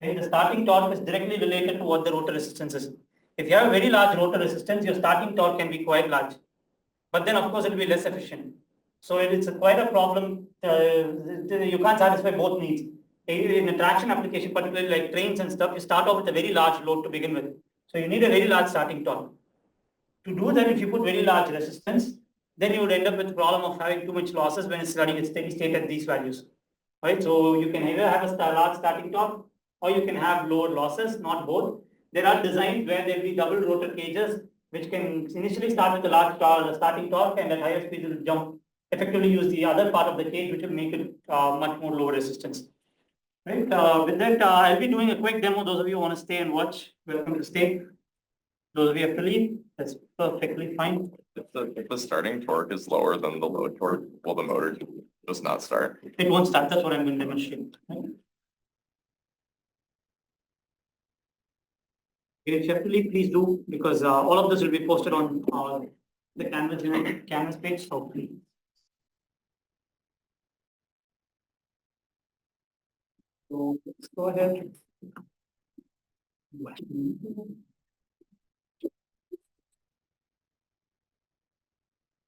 Okay. The starting torque is directly related to what the rotor resistance is. If you have a very large rotor resistance, your starting torque can be quite large. But then of course it will be less efficient. So it's quite a problem. You can't satisfy both needs. In a traction application, particularly like trains and stuff, you start off with a very large load to begin with. So you need a very large starting torque. To do that, if you put very large resistance, then you would end up with the problem of having too much losses when it's running at steady state at these values. Right? So you can either have a large starting torque or you can have lower losses, not both. There are designs where there will be double rotor cages, which can initially start with a large starting torque and at higher speed will jump, effectively use the other part of the cage, which will make it much more lower resistance. Right. With that, I'll be doing a quick demo. Those of you who want to stay and watch, welcome to stay. Those of you have to leave, that's perfectly fine. If the starting torque is lower than the load torque, will the motor just not start? It won't start. That's what I'm going to demonstrate. If you have to leave, please do, because all of this will be posted on the Canvas page. So please. So let's go ahead.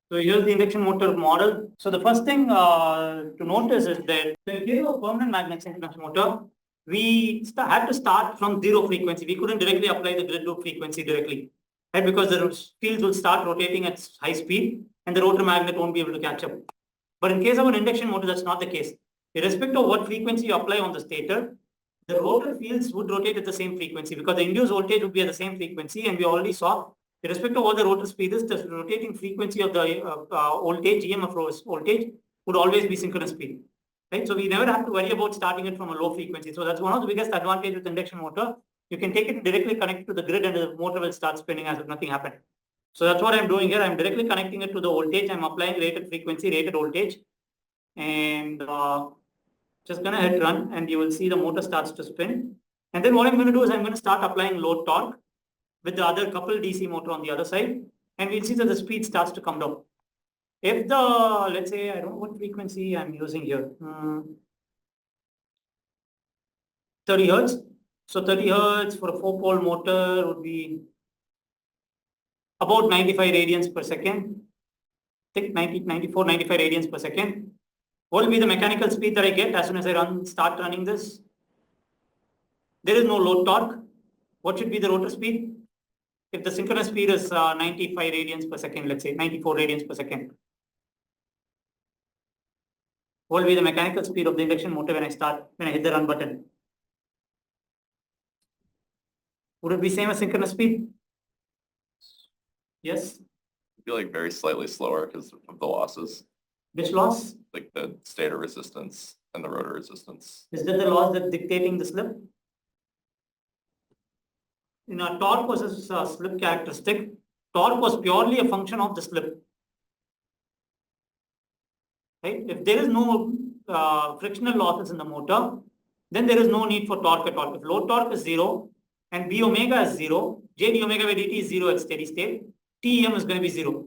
So here's the induction motor model. So the first thing to notice is that if you have a permanent magnet synchronous motor, we had to start from zero frequency. We couldn't directly apply the grid loop frequency directly, right? Because the fields will start rotating at high speed and the rotor magnet won't be able to catch up. But in case of an induction motor, that's not the case. Irrespective of what frequency you apply on the stator, the rotor fields would rotate at the same frequency because the induced voltage would be at the same frequency, and we already saw, irrespective of what the rotor speed is, the rotating frequency of the voltage, EMF voltage, would always be synchronous speed. Right? So we never have to worry about starting it from a low frequency. So that's one of the biggest advantages with induction motor. You can take it directly connect to the grid and the motor will start spinning as if nothing happened. So that's what I'm doing here. I'm directly connecting it to the voltage. I'm applying rated frequency, rated voltage, and just gonna hit run and you will see the motor starts to spin. And then what I'm going to do is I'm going to start applying load torque with the other coupled DC motor on the other side, and we'll see that the speed starts to come down. If the, let's say, I don't know what frequency I'm using here, 30 Hertz. So 30 Hertz for a 4-pole motor would be about 95 radians per second. I think 94, 95 radians per second. What will be the mechanical speed that I get as soon as I start running this? There is no load torque. What should be the rotor speed? If the synchronous speed is 95 radians per second, let's say 94 radians per second. What will be the mechanical speed of the induction motor when I hit the run button? Would it be same as synchronous speed? Yes. I feel like very slightly slower because of the losses, Which loss? like the stator resistance and the rotor resistance. Is that the loss that's dictating the slip? In our torque versus slip characteristic, torque was purely a function of the slip. Right? If there is no frictional losses in the motor, then there is no need for torque at all. If load torque is 0 and B omega is 0, J d omega by dt is 0 at steady state, TEM is going to be 0.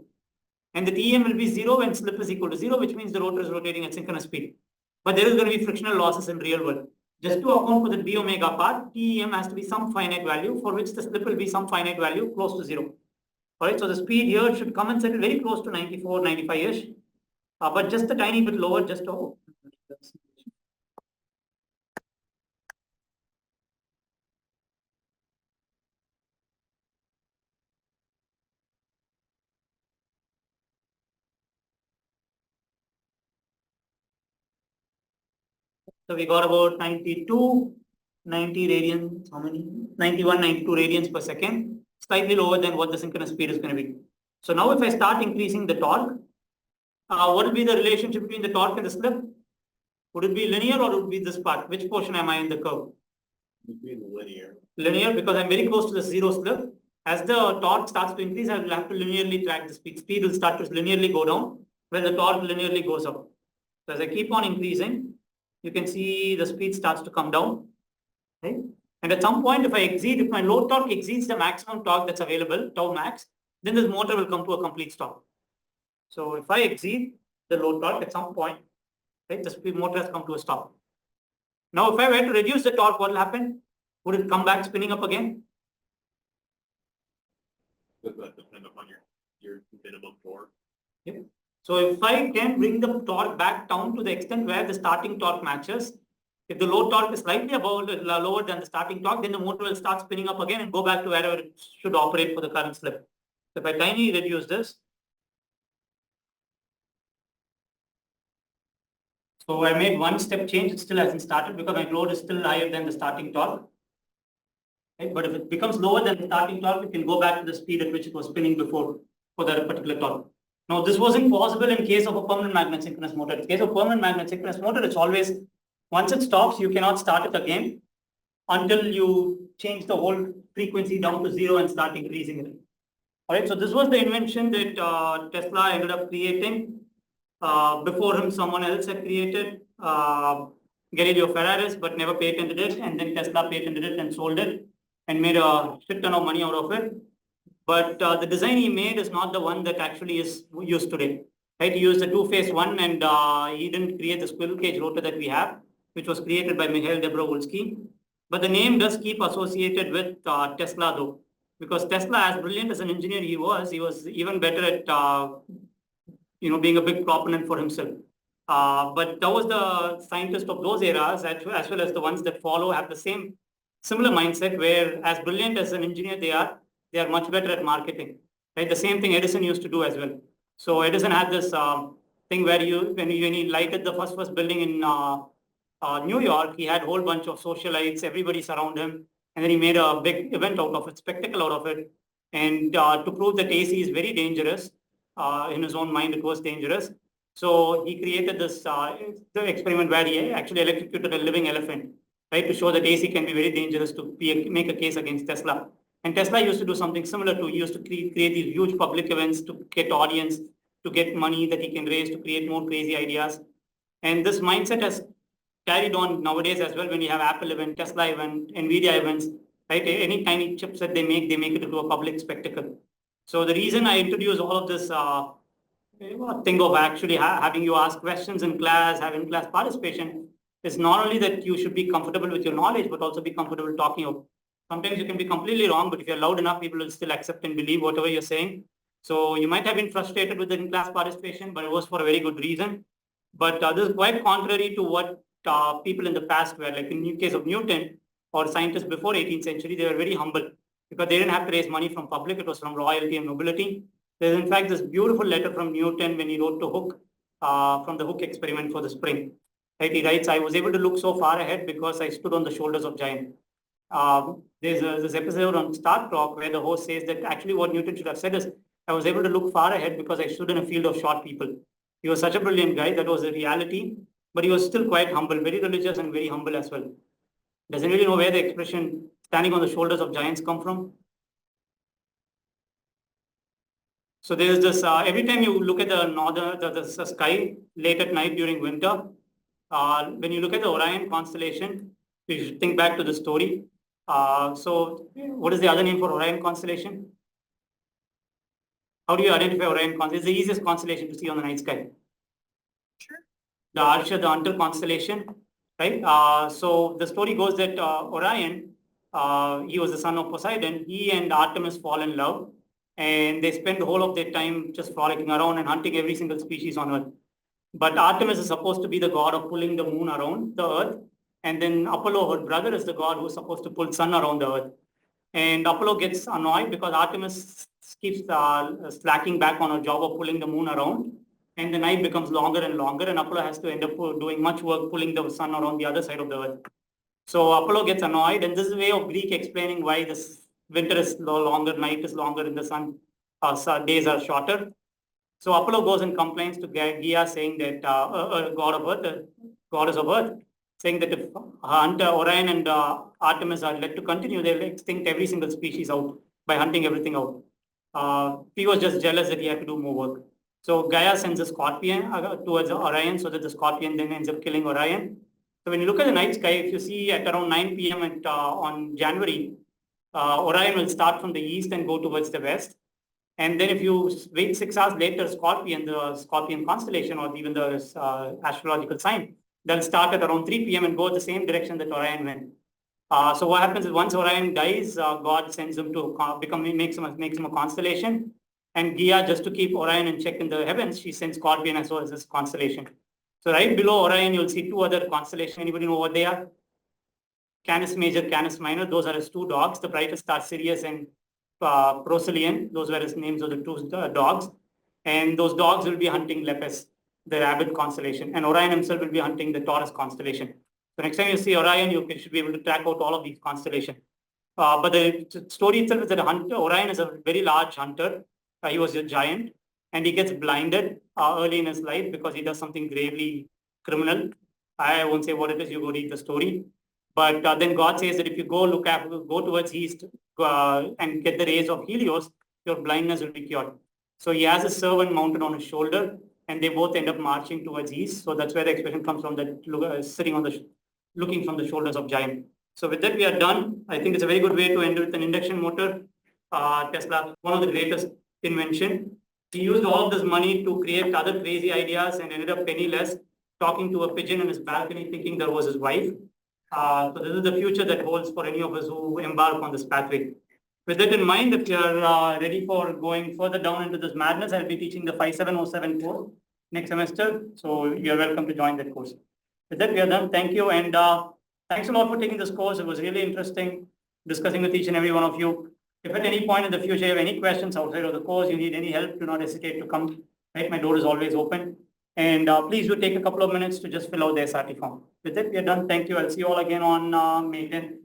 And the TEM will be 0 when slip is equal to 0, which means the rotor is rotating at synchronous speed. But there is going to be frictional losses in real world. Just to account for the d omega part, TEM has to be some finite value for which the slip will be some finite value close to 0. Alright, so the speed here should come and settle very close to 94, 95-ish, but just a tiny bit lower, just to. So we got about 92, 90 radians, how many? 91, 92 radians per second, slightly lower than what the synchronous speed is going to be. So now if I start increasing the torque, what will be the relationship between the torque and the slip? Would it be linear or would it be this part? Which portion am I in the curve? Between linear. Linear, because I'm very close to the zero slip. As the torque starts to increase, I will have to linearly track the speed. Speed will start to linearly go down when the torque linearly goes up. So as I keep on increasing, you can see the speed starts to come down. Right? And at some point, if my load torque exceeds the maximum torque that's available, tau max, then this motor will come to a complete stop. So if I exceed the load torque at some point, right, the speed motor has come to a stop. Now, if I were to reduce the torque, what will happen? Would it come back spinning up again? Does that depend upon your minimum torque? Yep. So if I can bring the torque back down to the extent where the starting torque matches, if the load torque is slightly lower than the starting torque, then the motor will start spinning up again and go back to wherever it should operate for the current slip. So if I tiny reduce this, so I made one step change, it still hasn't started because my load is still higher than the starting torque. Right? But if it becomes lower than the starting torque, it can go back to the speed at which it was spinning before for that particular torque. Now, this wasn't possible in case of a permanent magnet synchronous motor. In case of permanent magnet synchronous motor, it's always, once it stops, you cannot start it again until you change the whole frequency down to 0 and start increasing it. All right, so this was the invention that Tesla ended up creating. Before him, someone else had created Galileo Ferraris, but never patented it. And then Tesla patented it and sold it and made a shit ton of money out of it. But the design he made is not the one that actually is used today. Right? He used the two-phase one, and he didn't create the squirrel cage rotor that we have. which was created by Mikhail Dobrovolsky. But the name does keep associated with Tesla though, because Tesla, as brilliant as an engineer he was even better at being a big proponent for himself. But that was the scientists of those eras, as well as the ones that follow, have the same similar mindset where, as brilliant as an engineer they are much better at marketing. Right? The same thing Edison used to do as well. So Edison had this thing where when he lighted the first building in New York, he had a whole bunch of socialites, everybody surround him, and then he made a big event out of it, spectacle out of it. And to prove that AC is very dangerous, in his own mind, it was dangerous. So he created this the experiment where he actually electrocuted a living elephant, right, to show that AC can be very dangerous to make a case against Tesla. And Tesla used to do something similar to, he used to create these huge public events to get audience, to get money that he can raise to create more crazy ideas. And this mindset has carried on nowadays as well. When you have Apple event, Tesla event, Nvidia events, right? Any tiny chips that they make it into a public spectacle. So the reason I introduce all of this thing of actually having you ask questions in class, having class participation, is not only that you should be comfortable with your knowledge, but also be comfortable talking of. Sometimes you can be completely wrong, but if you're loud enough, people will still accept and believe whatever you're saying. So you might have been frustrated with the in-class participation, but it was for a very good reason. But this is quite contrary to what people in the past were. Like in the case of Newton or scientists before 18th century, they were very humble because they didn't have to raise money from public. It was from royalty and nobility. There's in fact this beautiful letter from Newton when he wrote to Hooke from the Hooke experiment for the spring. Right? He writes, "I was able to look so far ahead because I stood on the shoulders of giants." There's this episode on Star Trek where the host says that actually what Newton should have said is, "I was able to look far ahead because I stood in a field of short people." He was such a brilliant guy. That was the reality. But he was still quite humble, very religious and very humble as well. Doesn't really know where the expression standing on the shoulders of giants come from. So there's this, every time you look at the sky late at night during winter, when you look at the Orion constellation, you should think back to the story. So what is the other name for Orion constellation? How do you identify Orion constellation? It's the easiest constellation to see on the night sky. Sure. The Archer, the Hunter constellation, right? So the story goes that Orion, he was the son of Poseidon. He and Artemis fall in love, and they spend the whole of their time just frolicking around and hunting every single species on Earth. But Artemis is supposed to be the god of pulling the moon around the Earth, and then Apollo, her brother, is the god who's supposed to pull sun around the Earth. And Apollo gets annoyed because Artemis keeps slacking back on her job of pulling the moon around. And the night becomes longer and longer, and Apollo has to end up doing much work pulling the sun around the other side of the Earth. So Apollo gets annoyed, and this is a way of Greek explaining why this winter is longer, night is longer, and the sun days are shorter. So Apollo goes and complains to Gaia, saying that god of Earth, goddess of Earth, saying that if Hunter, Orion, and Artemis are let to continue, they'll extinct every single species out by hunting everything out. He was just jealous that he had to do more work. So Gaia sends a scorpion towards Orion so that the scorpion then ends up killing Orion. So when you look at the night sky, if you see at around 9 p.m. On January, Orion will start from the east and go towards the west. And then if you wait 6 hours later, the Scorpion constellation, or even the astrological sign, they'll start at around 3 p.m. and go the same direction that Orion went. So what happens is once Orion dies, God sends him to makes him a constellation. And Gaia, just to keep Orion in check in the heavens, she sends Scorpion as well as this constellation. So right below Orion, you'll see 2 other constellations. Anybody know what they are? Canis Major, Canis Minor. Those are his 2 dogs. The brightest star Sirius and Procyon. Those were his names of the 2 dogs. And those dogs will be hunting Lepus, the rabbit constellation. And Orion himself will be hunting the Taurus constellation. So next time you see Orion, you should be able to track out all of these constellations. But the story itself is that Orion is a very large hunter. He was a giant, and he gets blinded early in his life because he does something gravely criminal. I won't say what it is. You go read the story. But then God says that if you go towards east and get the rays of Helios, your blindness will be cured. So he has a servant mounted on his shoulder, and they both end up marching towards east. So that's where the expression comes from, that sitting on looking from the shoulders of giant. So with that, we are done. I think it's a very good way to end with an induction motor. Tesla, one of the greatest invention. He used all of this money to create other crazy ideas and ended up penniless. talking to a pigeon in his balcony thinking that was his wife. So this is the future that holds for any of us who embark on this pathway. With that in mind, if you're ready for going further down into this madness, I'll be teaching the 5707 course next semester. So you're welcome to join that course. With that, we are done. Thank you. And thanks a lot for taking this course. It was really interesting discussing with each and every one of you. If at any point in the future you have any questions outside of the course, you need any help, do not hesitate to come. Right, my door is always open. And please do take a couple of minutes to just fill out the SRT form. With that, we are done. Thank you. I'll see you all again on May 10th.